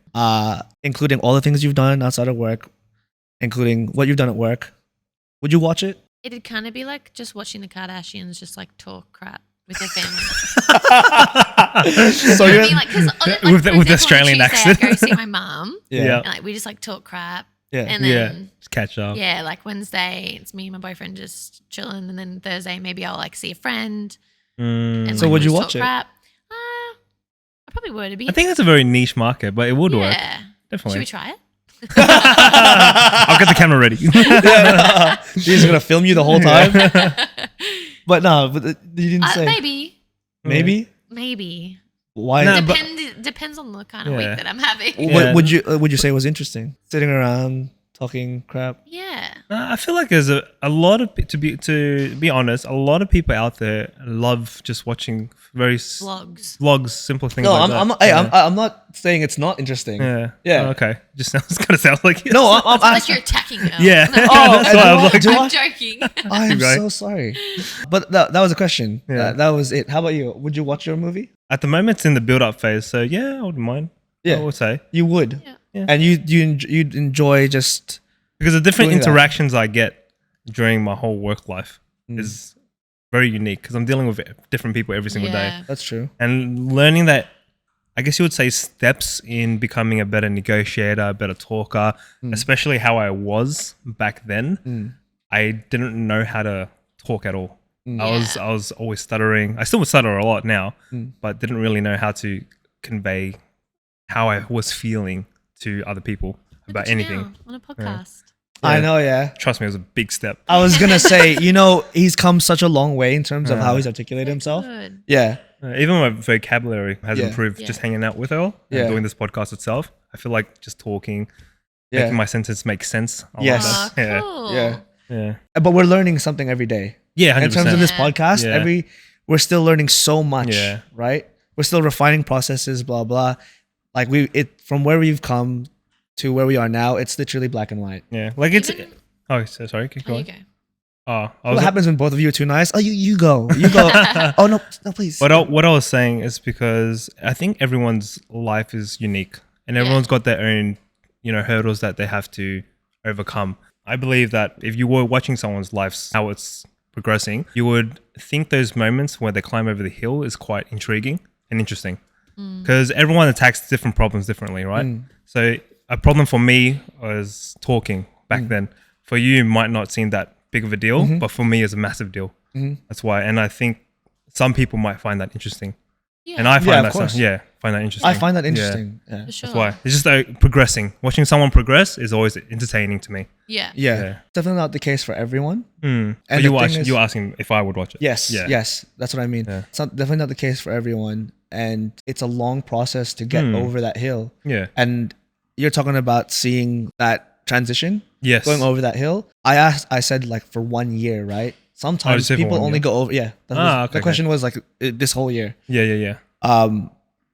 including all the things you've done outside of work, including what you've done at work. Would you watch it? It'd kind of be like just watching the Kardashians just like talk crap with their family. So you're like, With the Australian accent. I go see my mum. Yeah. And like we just like talk crap. Yeah. And then Just catch up. like Wednesday it's me and my boyfriend just chilling, and then Thursday maybe I'll like see a friend. And So like, would you just watch talk it? Crap. I probably would. It'd be I think that's a very niche market, but it would work. yeah. Definitely. Should we try it? I'll get the camera ready. He's gonna film you the whole time. But no, you didn't say Maybe. maybe. Why? No, but- Depends on the kind of Yeah. week that I'm having. Yeah. What would you say was interesting? Sitting around talking crap. Yeah. I feel like there's a lot of to be honest, a lot of people out there love just watching very vlogs, simple things. No, like that. I'm not saying it's not interesting. Yeah. Yeah. Oh, okay. Just kind of sounds like No, I'm Like you're attacking Earl. Yeah. Oh, That's why I was like, I'm joking. I'm Right. so sorry. But that was a question. Yeah. That was it. How about you? Would you watch your movie? at the moment it's in the build-up phase, so yeah, I wouldn't mind. Yeah. I would say You would. Yeah. Yeah. And you'd enjoy just because the different Doing that. interactions I get during my whole work life Mm. is very unique because I'm dealing with different people every single day. Yeah. that's true. And learning that, I guess you would say, steps in becoming a better negotiator, a better talker, especially how I was back then. Mm. I didn't know how to talk at all. Mm. I was always stuttering. I still would stutter a lot now, Mm. but didn't really know how to convey how I was feeling to other people Look about at you anything. now on a podcast. I Yeah. know, yeah. Trust me, it was a big step. I was gonna say, he's come such a long way in terms of how he's articulated himself. Good. Yeah. Even my vocabulary has Yeah. improved Yeah. just hanging out with Earl Yeah. and doing this podcast itself. I feel like just talking, Yeah. making my sentence make sense. I like Yes. Oh, that. Yeah. cool. Yeah. Yeah. But we're learning something every day. Yeah. 100%. In terms of this Yeah. podcast, Yeah. we're still learning so much. Yeah. Right? We're still refining processes, blah blah. Like from where we've come to where we are now, it's literally black and white. Yeah. Like it's. Even- Oh, so sorry. Keep There you going. go. Oh, I What was. happens when both of you are too nice? Oh, you go. You go. Oh no, please. What I was saying is because I think everyone's life is unique and everyone's got their own, hurdles that they have to overcome. I believe that if you were watching someone's life, how it's progressing, you would think those moments where they climb over the hill is quite intriguing and interesting because everyone attacks different problems differently, right? So a problem for me was talking back then. For you, might not seem that big of a deal, but for me, it's a massive deal. That's why, and I think some people might find that interesting, Yeah. and I Yeah, find of course. find that interesting. I find that Yeah. interesting. Yeah. For sure. That's why it's just progressing. Watching someone progress is always entertaining to me. Yeah. Yeah. Yeah. Definitely not the case for everyone. But And the you thing is- were asking if I would watch it. Yes. Yeah. Yes. That's what I mean. Yeah. It's definitely not the case for everyone. And it's a long process to get over that hill. Yeah. And you're talking about seeing that transition, Yes. going over that hill. I said like for 1 year, right? Sometimes just say for people 1 only year. go over. Yeah. Okay, The question was like this whole year. Yeah.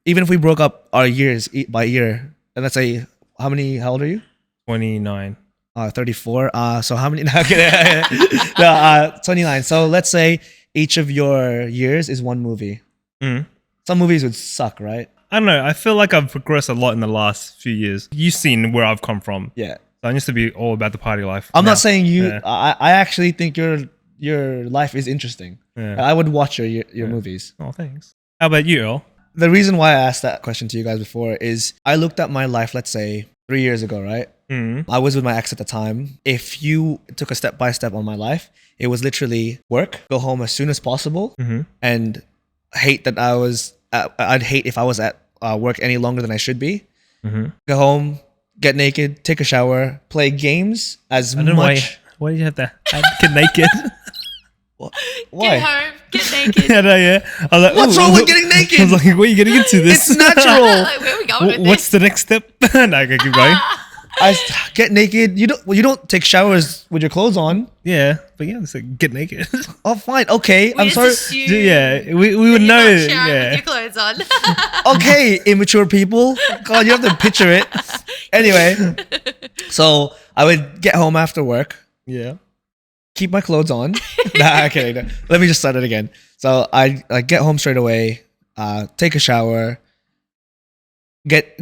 Even if we broke up our years by year, and let's say how old are you? 29. 34. So how many? No, okay. No, 29. So let's say each of your years is one movie. Mm. Some movies would suck, right? I don't know. I feel like I've progressed a lot in the last few years. You've seen where I've come from. Yeah. So I used to be all about the party life. I'm Now- not saying you. Yeah. I actually think your life is interesting. Yeah. I would watch your movies. Oh, thanks. How about you, Earl? The reason why I asked that question to you guys before is I looked at my life, let's say 3 years ago, right? Mm. I was with my ex at the time. If you took a step by step on my life, it was literally work, go home as soon as possible, and hate that I'd hate if I was at work any longer than I should be. Go home, get naked, take a shower, play games as I don't know much. why do you have to get naked? Why? Get home, get naked. Yeah, no, yeah. I was like, What's ooh, wrong with getting naked? I was like, where are you getting into this? It's natural. Like, where are we going with What's this? the next step? No, okay, keep going. I get naked. You don't take showers with your clothes on. Yeah, but yeah, it's like get naked. Oh, fine. Okay, We I'm just sorry. assume Yeah, we would you're know. not showering Yeah. with your clothes on. Okay, immature people. God, you have to picture it. Anyway, so I would get home after work, Yeah. keep my clothes on. Nah, okay, no. Let me just start it again. So I get home straight away, take a shower,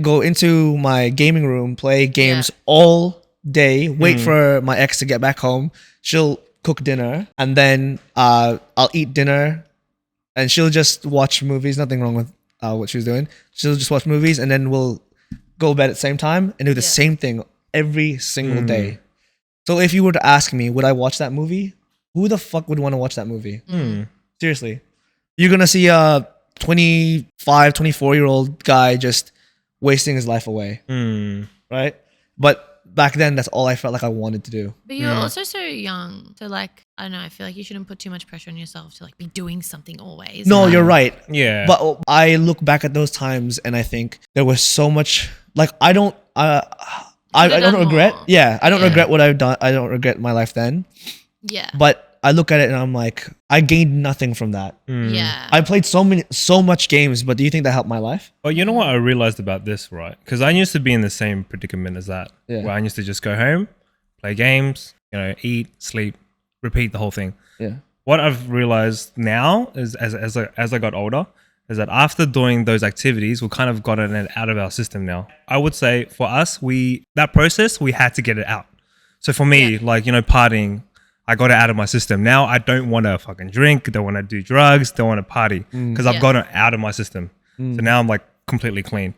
go into my gaming room, play games all day, wait for my ex to get back home. She'll cook dinner, and then I'll eat dinner, and she'll just watch movies. Nothing wrong with what she was doing. She'll just watch movies, and then we'll go to bed at the same time and do the same thing every single day. So if you were to ask me, would I watch that movie? Who the fuck would want to watch that movie? Seriously. You're going to see a 25, 24-year-old guy just wasting his life away, right? But back then, that's all I felt like I wanted to do. But you're also so young. So like, I don't know, I feel like you shouldn't put too much pressure on yourself to like be doing something always. No, you're right. Yeah. But I look back at those times and I think there was so much, like, I don't, I Could've don't done regret. more. Yeah, I don't Yeah. regret what I've done. I don't regret my life then. Yeah. But I look at it and I'm like, I gained nothing from that. Yeah. I played so much games, but do you think that helped my life? Well, you know what I realized about this, right? Because I used to be in the same predicament as that, Yeah. where I used to just go home, play games, eat, sleep, repeat the whole thing. Yeah. What I've realized now is, as I got older, is that after doing those activities, we kind of gotten it out of our system now. I would say for us, that process, we had to get it out. So for me, partying, I got it out of my system. Now I don't want to fucking drink, don't want to do drugs, don't want to party because I've got it out of my system. So now I'm like completely clean.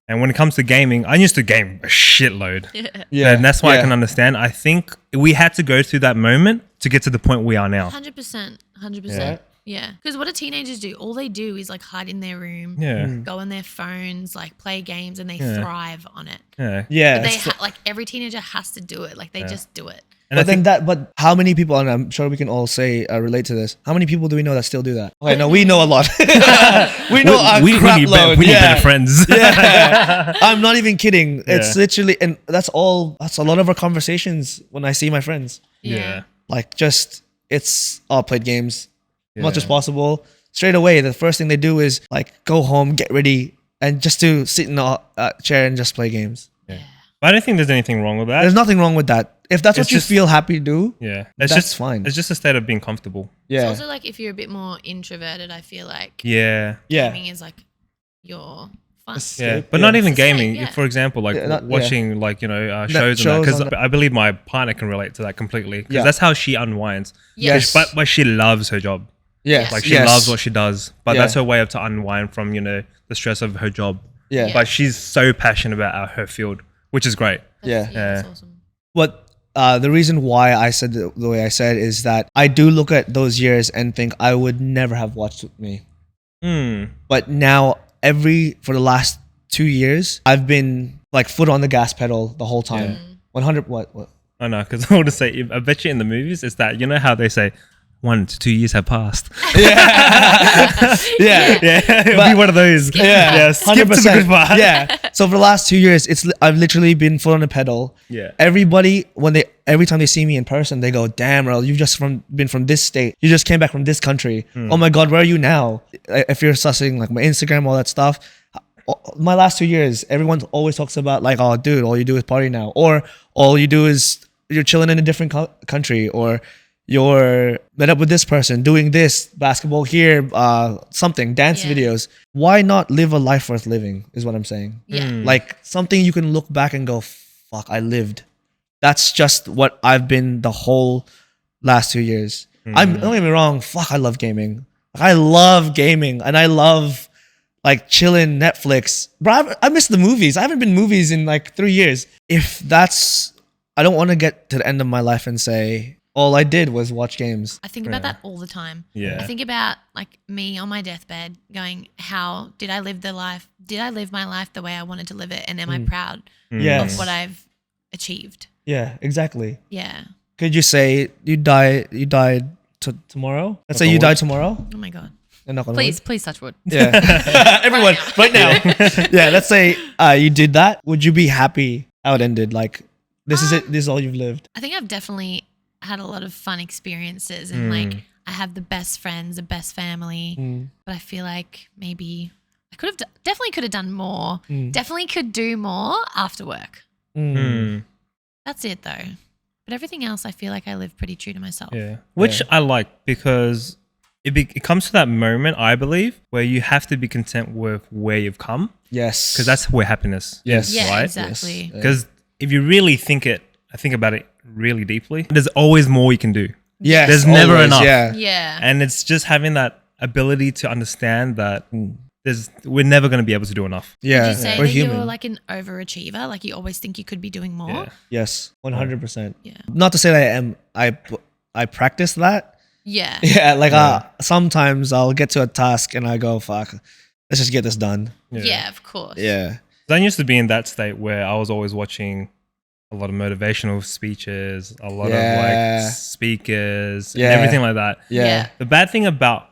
And when it comes to gaming, I used to game a shitload. Yeah. And that's why I can understand. I think we had to go through that moment to get to the point we are now. 100%. 100%. Yeah. Because what do teenagers do? All they do is like hide in their room, go on their phones, like play games, and they thrive on it. Yeah. But they like every teenager has to do it. Like they just do it. And But how many people, and I'm sure we can all say, relate to this. How many people do we know that still do that? Okay, no, we know a lot. we know a crap load. we need better friends. Yeah. I'm not even kidding. It's literally, and that's a lot of our conversations when I see my friends. Yeah. Like it's all played games as much as Yeah. possible. Straight away, the first thing they do is like go home, get ready, and just to sit in a chair and just play games. But I don't think there's anything wrong with that. There's nothing wrong with that. If that's It's what you just- feel happy to do, Yeah. that's fine. It's just a state of being comfortable. It's Yeah. also like if you're a bit more introverted, I feel like Yeah. Yeah. gaming is like your fun. Yeah, Escape, but not even It's the same, gaming. yeah. For example, like watching shows and that, shows because on I believe my partner can relate to that completely. Because Yeah. that's how she unwinds. Yes. But she loves her job. Yes. Like she yes. loves what she does. But Yeah. that's her way of to unwind from the stress of her job. Yeah. Yeah. But she's so passionate about her field, which is great. Yeah. That's awesome. But the reason why I said the way I said is that I do look at those years and think I would never have watched with me. But now for the last 2 years, I've been like foot on the gas pedal the whole time. 100 what? I know, because I want to say, I bet you in the movies, it's that, how they say, 1 to 2 years have passed. Yeah. It'll be one of those. Yeah, skip to the good part. Yeah. So for the last 2 years, I've literally been foot on the pedal. Yeah. Everybody, every time they see me in person, they go, "Damn, Earl, you've just been from this state. You just came back from this country. Oh my God, where are you now?" If you're sussing like my Instagram, all that stuff. My last 2 years, everyone always talks about like, "Oh, dude, all you do is party now," or "All you do is you're chilling in a different country," or "You're met up with this person doing this, basketball here, something, dance videos." Why not live a life worth living is what I'm saying. Yeah. Like something you can look back and go, "Fuck, I lived." That's just what I've been the whole last 2 years. Don't get me wrong. Fuck, I love gaming. I love gaming and I love like chilling Netflix. Bro, I miss the movies. I haven't been movies in like 3 years. I don't want to get to the end of my life and say, all I did was watch games. I think about that all the time. Yeah. I think about like me on my deathbed going, how did I live my life the way I wanted to live it? And am I proud Yes. of what I've achieved? Yeah, exactly. Yeah. Could you say you died tomorrow? Let's say you died tomorrow. Oh my God. And knock on Please, wood. please touch wood. Yeah. Everyone, right now. Yeah, let's say you did that. Would you be happy how it ended? Like, this is it. This is all you've lived. I think I've definitely had a lot of fun experiences and like I have the best friends, the best family, but I feel like maybe I definitely could have done more. Definitely could do more after work. That's it though. But everything else, I feel like I live pretty true to myself. Yeah. Which I like because it comes to that moment, I believe, where you have to be content with where you've come Yes. because that's where happiness is, Yeah, right? exactly. Because if you really think about it really deeply, there's always more you can do. Yes. There's never always, enough. Yeah. Yeah. And it's just having that ability to understand that we're never going to be able to do enough. Yeah. Would you say We're that human. you're like an overachiever? Like you always think you could be doing more? Yeah. Yes. 100%. Yeah. Not to say that I am. I practice that. Yeah. Yeah. Like sometimes I'll get to a task and I go, "Fuck, let's just get this done." Yeah, of course. Yeah. I used to be in that state where I was always watching a lot of motivational speeches, a lot of like speakers, and everything like that. Yeah. The bad thing about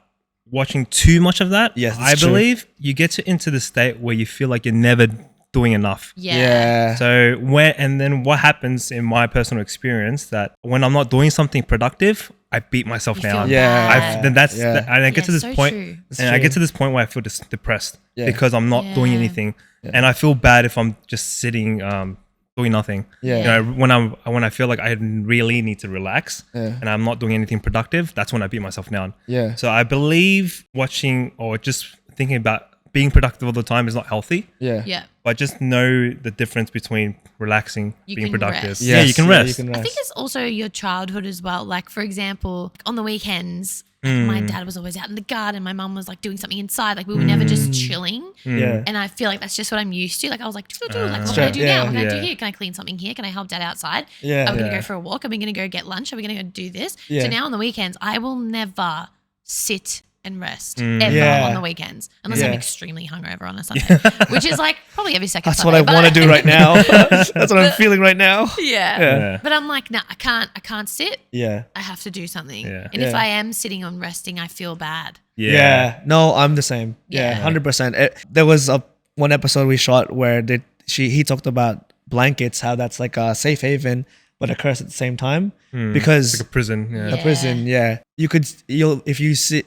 watching too much of that, Yes, I it's true. believe you get into the state where you feel like you're never doing enough. Yeah. So then what happens in my personal experience that when I'm not doing something productive, I beat myself You down. feel bad. And I get to this so point, true. and I get to this point where I feel depressed because I'm not doing Yeah. anything, and I feel bad if I'm just sitting, doing nothing. Yeah. You know, when I feel like I really need to relax, and I'm not doing anything productive, that's when I beat myself down. Yeah. So I believe watching or just thinking about being productive all the time is not healthy. Yeah. Yeah. But just know the difference between relaxing, You being can productive. rest. Yeah, you can rest. You can I rest. think it's also your childhood as well. Like, for example, on the weekends, like, my dad was always out in the garden. My mum was like doing something inside. Like, we were never just chilling. Yeah. And I feel like that's just what I'm used to. Like, I was like, like, what can I do now? What can I do here? Can I clean something here? Can I help dad outside? Yeah. Are we going to go for a walk? Are we going to go get lunch? Are we going to go do this? Yeah. So now on the weekends, I will never sit and rest ever Yeah. on the weekends unless Yeah. I'm extremely hungover on a Sunday, which is like probably every second That's what Sunday. I want to do right now. That's what I'm feeling right now. Yeah. Yeah. But I'm like, nah, I can't sit. Yeah. I have to do something. Yeah. And if Yeah. I am sitting and resting, I feel bad. Yeah. No, I'm the same. Yeah. Yeah. 100%. There was one episode we shot where he talked about blankets, how that's like a safe haven, but a curse at the same time. Because Like a prison. Yeah. a prison, if you sit,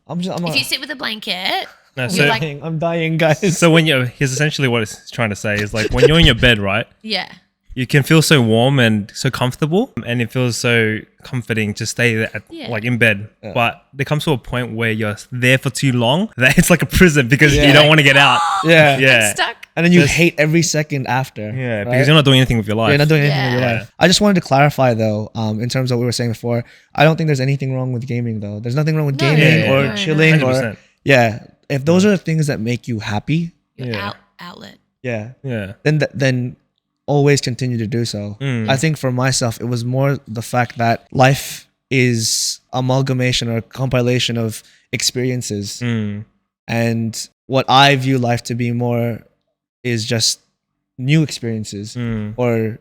If you sit with a blanket, No, you're so, like, I'm dying, guys. so here's essentially what it's trying to say is like when you're in your bed, right? yeah. You can feel so warm and so comfortable, and it feels so comforting to stay there like in bed. But there comes to a point where you're there for too long that it's like a prison because you don't want to get out. Yeah. Yeah. Stuck. And then you hate every second after. Yeah, right? because you're not doing anything with your life. You're not doing anything with your Yeah. life. I just wanted to clarify though, in terms of what we were saying before, I don't think there's anything wrong with gaming though. There's nothing wrong with No, gaming yeah, or yeah. chilling or 100%. if those are the things that make you happy, Your outlet. Yeah. then always continue to do so. I think for myself, it was more the fact that life is amalgamation or compilation of experiences. And what I view life to be more is just new experiences or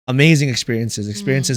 amazing experiences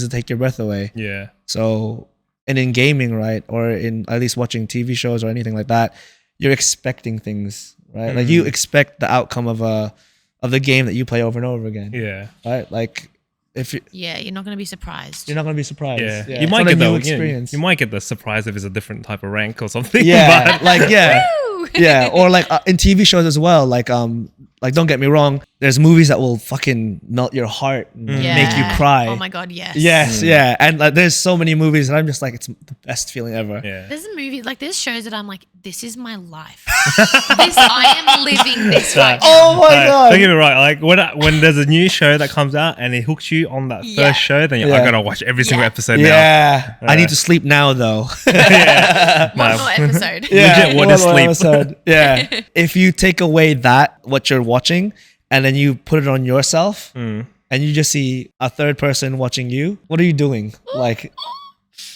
that take your breath away. Yeah. So, and in gaming, right, or in at least watching TV shows or anything like that, you're expecting things, right? Like you expect the outcome of the game that you play over and over again. Yeah. Right? Like if You're not going to be surprised. you're not gonna be surprised. Yeah. Yeah. You It's might not a get new the experience. You might get the surprise if it's a different type of rank or something. Yeah, but- like Woo! yeah, or like in TV shows as well. Like don't get me wrong, there's movies that will fucking melt your heart and make you Yeah. cry. Oh my God, yes. Yes, yeah, and like there's so many movies that I'm just like it's the best feeling ever. Yeah. There's a movie, like there's shows that I'm like, this is my life. I am living this right now. Oh my No, god! don't get me right. Like when there's a new show that comes out and it hooks you on that Yeah. first show, then Yeah. I gotta watch every single Yeah. episode now. Yeah, I need to sleep now though. Yeah. One No. more episode. Legit, what is one sleep? episode. Yeah, if you take away what you're watching and then you put it on yourself and you just see a third person watching you, what are you doing? Like,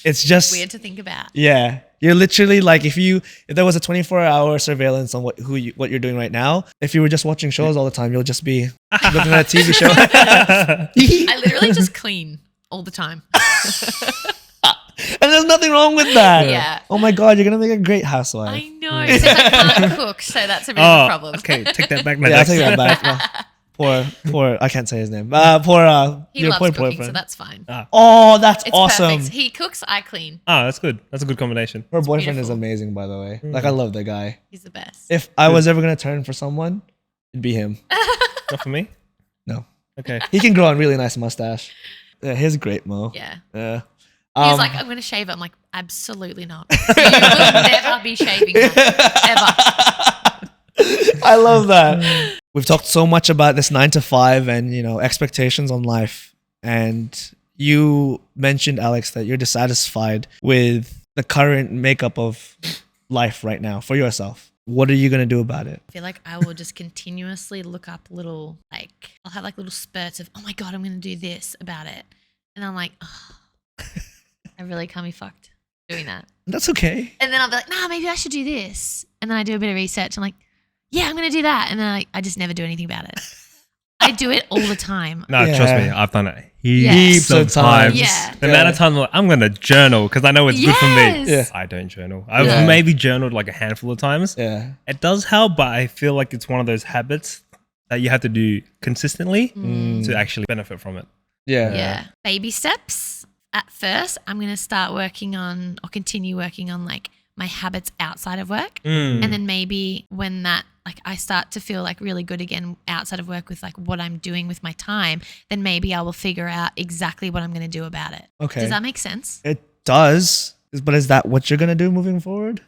it's just Weird to think about. yeah. You're literally like if there was a 24-hour surveillance on what you're doing right now, if you were just watching shows all the time, you'll just be looking at a TV show. I literally just clean all the time. And there's nothing wrong with that. Yeah. Oh my god, you're gonna make a great housewife. I know, except I can't cook, so that's a bit of a problem. okay. Take that back. Yeah, I'll take that back. No. Poor. I can't say his name. Poor. He your loves poor cooking, so boyfriend. that's fine. Oh, that's It's awesome. perfect. He cooks, I clean. Oh, that's good. That's a good combination. Her boyfriend is beautiful. amazing, by the way. Like I love the guy. He's the best. If I was ever gonna turn for someone, it'd be him. Not for me. No, Okay. he can grow a really nice mustache. Yeah, he's great, Mo. Yeah. Yeah. He's like, I'm going to shave it. I'm like, absolutely not. You will never be shaving that, ever. I love that. We've talked so much about this 9 to 5 and, expectations on life. And you mentioned, Alex, that you're dissatisfied with the current makeup of life right now for yourself. What are you going to do about it? I feel like I will just continuously look up little, I'll have little spurts of, oh my God, I'm going to do this about it. And I'm like, oh, I really can't be fucked doing that. That's okay. And then I'll be like, nah, maybe I should do this. And then I do a bit of research. I'm like, yeah, I'm going to do that. And then I just never do anything about it. I do it all the time. No, Yeah. trust me. I've done it Heaps of times. Yeah. The amount of times I'm going to journal because I know it's good for me. Yes. Yeah. I don't journal. I've Yeah. maybe journaled like a handful of times. Yeah. It does help, but I feel like it's one of those habits that you have to do consistently Mm. to actually benefit from it. Yeah. Baby steps. At first, I'm going to start working on or continue working on like my habits outside of work. Mm. And then maybe when that, like I start to feel like really good again outside of work with like what I'm doing with my time, then maybe I will figure out exactly what I'm going to do about it. Okay. Does that make sense? It does. But is that what you're going to do moving forward?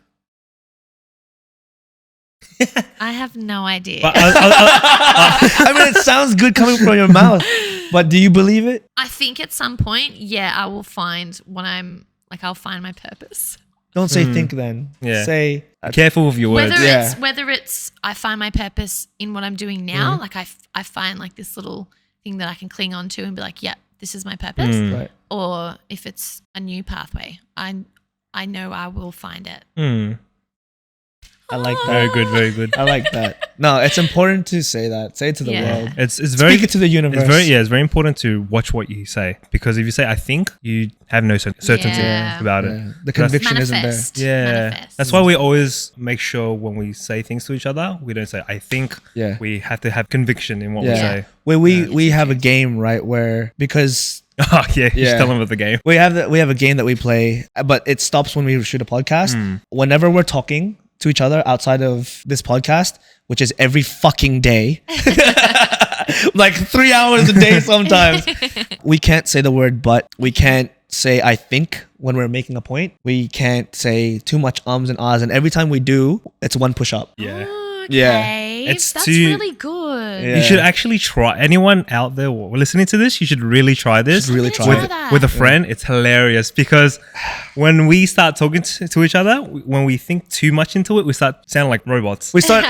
I have no idea. But I mean, it sounds good coming from your mouth, but do you believe it? I think at some point, yeah, I will find what I'm like, I'll find my purpose. Don't say think then. Yeah. Say Careful with your words. Whether it's I find my purpose in what I'm doing now, like I find like this little thing that I can cling on to and be like, yeah, this is my purpose. right. Or if it's a new pathway, I know I will find it. Mm. I like that. Very good, very good. I like that. No, it's important to say that. Say it to the Yeah. world. It's very Speak it to the universe. it's very important to watch what you say, because if you say I think, you have no certainty Yeah. about Yeah. it. The conviction isn't there. Manifest. Yeah, Manifest. that's why we always make sure when we say things to each other, we don't say I think. Yeah. We have to have conviction in what we Yeah. say. Where we have a game, right, where because Oh yeah, you Yeah. just tell them about the game. we have a game that we play, but it stops when we shoot a podcast. Whenever we're talking to each other outside of this podcast, which is every fucking day, like 3 hours a day sometimes, we can't say the word but. We can't say I think when we're making a point. We can't say too much ums and ahs, and every time we do, it's one push up. Yeah. Okay. Yeah. It's That's too- really good. Yeah. You should actually try. Anyone out there listening to this, you should really try this. Should really I'm try gonna it. try that. With a friend. It's hilarious because when we start talking to each other, when we think too much into it, we start sounding like robots. We start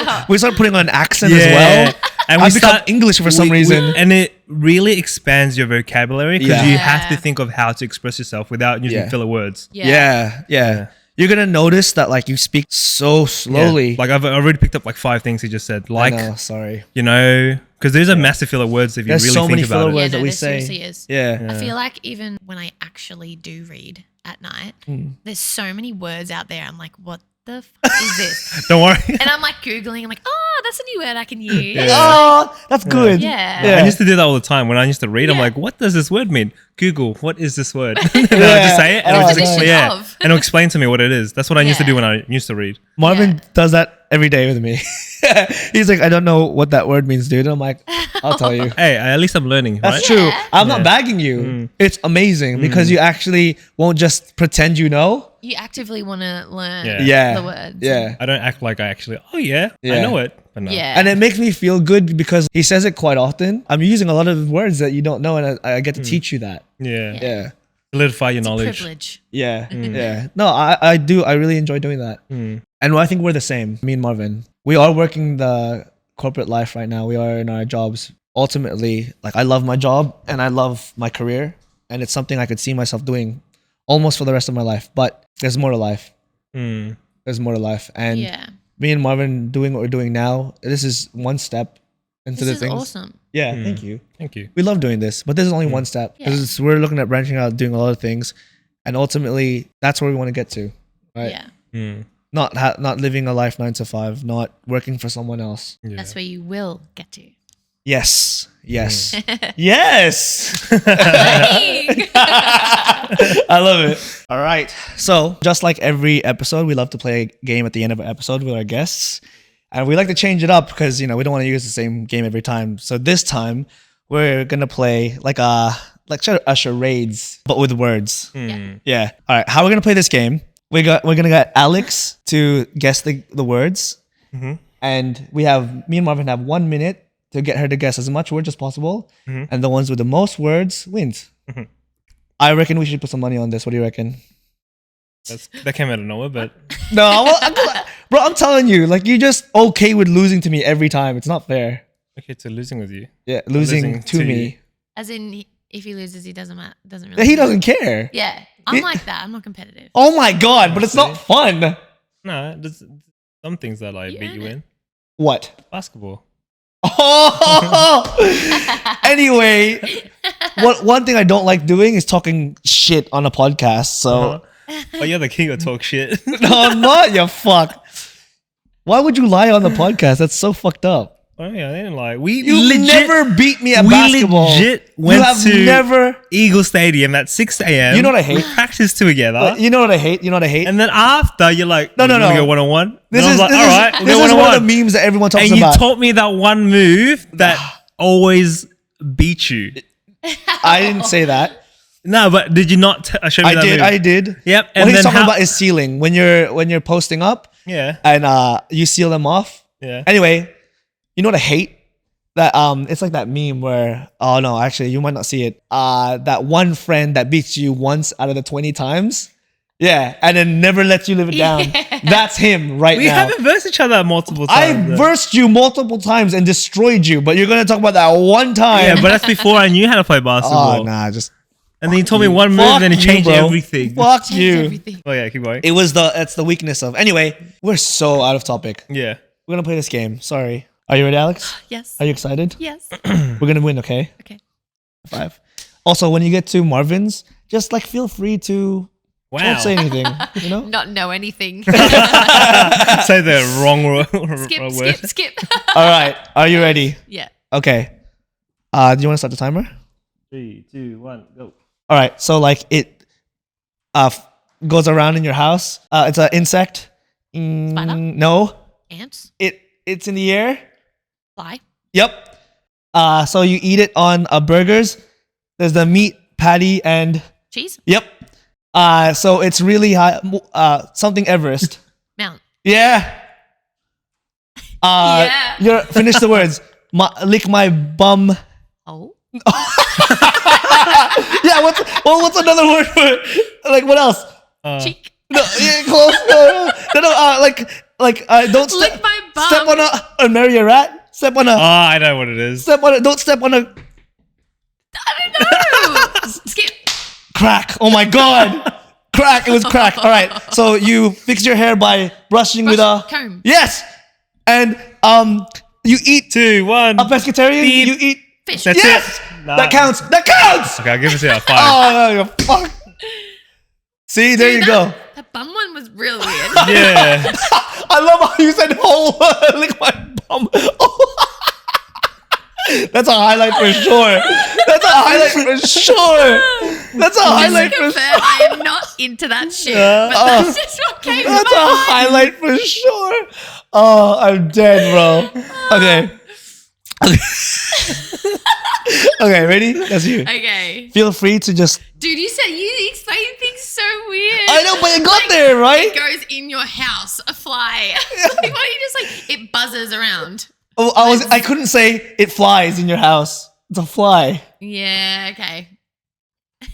putting on an accent as well. And I we become start English for some reason. and it really expands your vocabulary because Yeah. you have to Yeah. think of how to express yourself without using Yeah. filler words. Yeah. You're gonna notice that like you speak so slowly. Like I've already picked up like 5 things he just said. Like, I know, sorry. you know, because there's a massive filler words if you There's really so think many about filler it. words that we there say. seriously is. Yeah. I feel like even when I actually do read at night, there's so many words out there. I'm like, what the fuck is this? Don't worry. And I'm like Googling. I'm like, oh, that's a new word I can use. Yeah. Oh, that's good. Yeah. Yeah. I used to do that all the time. When I used to read, I'm Yeah. like, what does this word mean? Google, what is this word? And I'll Yeah. just say it and Oh, it'll just nice. explain, Definition of. and it'll explain to me what it is. That's what I used to do Yeah. when I used to read. Marvin Yeah. does that every day with me. He's like, I don't know what that word means, dude. I'm like, I'll tell you. Hey, at least I'm learning, That's right? true. Yeah. I'm not Yeah. bagging you. It's amazing because you actually won't just pretend you know. You actively want to learn Yeah. Yeah. the words. Yeah. I don't act like I actually, oh yeah, I Yeah. know it. But no. Yeah. And it makes me feel good because he says it quite often. I'm using a lot of words that you don't know, and I get to teach you that. Yeah. Yeah. Solidify your It's a knowledge. privilege. Yeah. Yeah. No, I do. I really enjoy doing that. Mm. And I think we're the same, me and Marvin. We are working the corporate life right now. We are in our jobs. Ultimately, like I love my job and I love my career. And it's something I could see myself doing almost for the rest of my life. But there's more to life. Mm. There's more to life. And Yeah. me and Marvin doing what we're doing now, this is one step into This the is things. awesome. Yeah, thank you. Thank you. We love doing this, but this is only one step Yeah. because we're looking at branching out, doing a lot of things, and ultimately that's where we want to get to, right? Yeah. Mm. Not living a life 9 to 5, not working for someone else. That's where you will get to. Yes, yes, yes. Learning. I love it. All right. So just like every episode, we love to play a game at the end of an episode with our guests. And we like to change it up because, we don't want to use the same game every time. So this time we're going to play like a charades, but with words. Mm. Yeah. All right. How we're going to play this game. We're going to get Alex to guess the words. Mhm. And me and Marvin have 1 minute to get her to guess as much words as possible. Mhm. And the ones with the most words wins. Mhm. I reckon we should put some money on this. What do you reckon? That came out of nowhere, but No, bro, I'm telling you, like you're just okay with losing to me every time. It's not fair. okay, to losing with you. Yeah, losing Losing to to me. you. As in, if he loses, he doesn't matter. Doesn't Yeah, really. he doesn't care. Yeah, I'm It- like that. I'm not competitive. Oh my god, but it's not fun. No, there's some things that I You beat earn you it. in. What? Basketball. Oh! Anyway, one thing I don't like doing is talking shit on a podcast. So Oh, you're the king of talk shit. no, I'm not. You fuck. Why would you lie on the podcast? That's so fucked up. Oh yeah, they didn't like. We You never beat me at we basketball. legit You went have to never. Eagle Stadium at 6 a.m. You know what I hate? We practiced together. You know what I hate? You know what I hate? And then after, you're like, No, we're no. gonna go one-on-one. This And I was is like, this all is, right, we'll this go is one one-on-one. of the memes that everyone talks And you about. taught me that one move that always beat you. I didn't say that. No, but did you not show me that move? I did. Yep. What he's talking about is sealing. When you're posting up Yeah. and you seal them off. Yeah. Anyway, you know what I hate? That it's like that meme where, oh no, actually you might not see it. That one friend that beats you once out of the 20 times. Yeah, and then never lets you live it down. That's him right We now. haven't versed each other multiple I times. though. versed you multiple times and destroyed you, but you're gonna talk about that one time. Yeah, but that's before I knew how to play basketball. Oh nah, just And then you told me one move fuck and then it you, changed bro. everything. Fuck Change you. everything. Oh yeah, keep going. That's the weakness of. Anyway, we're so out of topic. Yeah. We're gonna play this game. Sorry. Are you ready, Alex? Yes. Are you excited? Yes. We're gonna win, okay? Okay. 5. Also, when you get to Marvin's, just like feel free to Wow. don't say anything. You know? Not know anything. Say the wrong skip, word. skip. All right. Are you ready? Yeah. Okay. Do you want to start the timer? 3, 2, 1, go. All right. So like it goes around in your house. It's an insect. Spider? No. Ants. It's in the air. Fly. Yep. So you eat it on burgers. There's the meat patty and Cheese. yep. So it's really high. Something Everest. Mount. Yeah. Yeah. You're finish the words. Lick my bum. Oh. Yeah. What's another word for it? Like what else? Cheek. No. Yeah, close. No. Like don't Lick my bum. step on a marry a rat. Step on a. Oh, I know what it is. Step on it. Don't step on a I don't know. Skip. crack. Oh my god. Crack. It was crack. All right. So you fix your hair by brushing with a comb. yes. And you eat 2, 1. a pescatarian. Beep. You eat Fish. That's yes. it. Nah. That counts. That counts. Okay, I'll give it to you a 5. Oh no, you fuck. See, there you go. The bum one was real weird. Yeah. I love how you said whole. Lick my bum. That's a highlight for sure. That's a highlight for sure. That's a highlight for Confirm, sure. I am not into that shit. But that's just what came to That's my a mind. highlight for sure. Oh, I'm dead, bro. Okay. Okay, ready? That's you. Okay. Feel free to just. Dude, you explain things so weird. I know, but it got there, right? It goes in your house, a fly. Like, why don't you just like, it buzzes around? Oh, I couldn't say it flies in your house. It's a fly. Yeah, okay.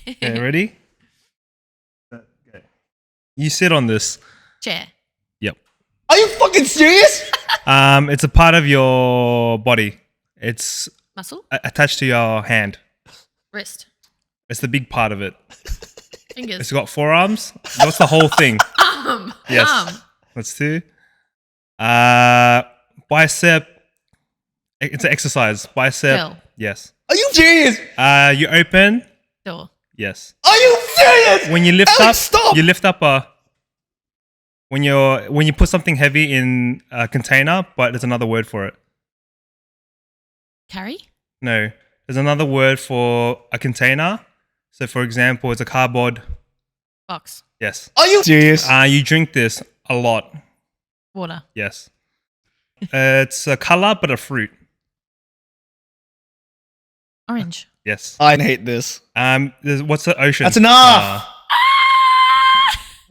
Okay, ready? Okay. You sit on this. Chair. Yep. Are you fucking serious? It's a part of your body. It's Muscle. attached to your hand. Wrist. It's the big part of it. Fingers. It's got 4 arms. What's the whole thing? Yes. Arm. That's 2. Bicep. It's an exercise. Bicep. Curl. Yes. Are you serious? You open. Door. Yes. Are you serious? When you lift Alex, up, stop. you lift up a. When you put something heavy in a container, but there's another word for it. Carry. No, there's another word for a container. So, for example, it's a cardboard. Box. Yes. Are you serious? You drink this a lot. Water. Yes. It's a color, but a fruit. Orange. Yes. I hate this. What's the ocean? That's enough.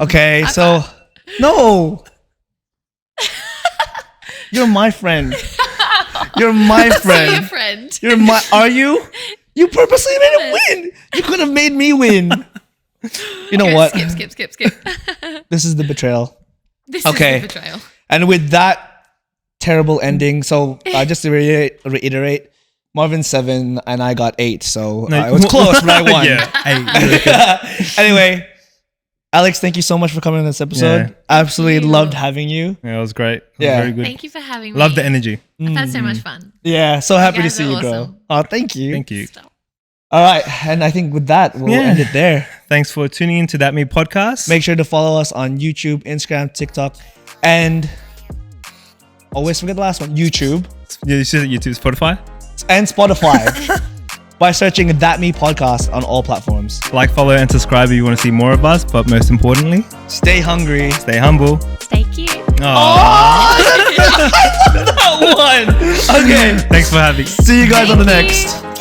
Okay, so no. You're my friend. You're my Your friend. friend. You're my. Are you? You purposely made him win. You could have made me win. You know Okay, what? Skip. This is the betrayal. This Okay. is the betrayal. And with that terrible ending, so just to reiterate, Marvin 7 and I got 8, so it was close, but I won. Yeah. Anyway, Alex, thank you so much for coming on this episode. Yeah. Absolutely you. loved having you. Yeah, it was great. It was Yeah. very good. Thank you for having me. Love the energy. I've had so much fun. Yeah, so happy to guys see are you, girl. awesome. Oh, thank you. Thank you. Stop. All right, and I think with that, we'll Yeah. end it there. Thanks for tuning in to That Me podcast. Make sure to follow us on YouTube, Instagram, TikTok, and always forget the last one, YouTube. You said YouTube, Spotify? And Spotify. By searching That Me Podcast on all platforms. Like, follow, and subscribe if you want to see more of us. But most importantly, stay hungry. Stay humble. Stay cute. Aww. I love that one. Okay. Thanks for having me. See you guys on the next.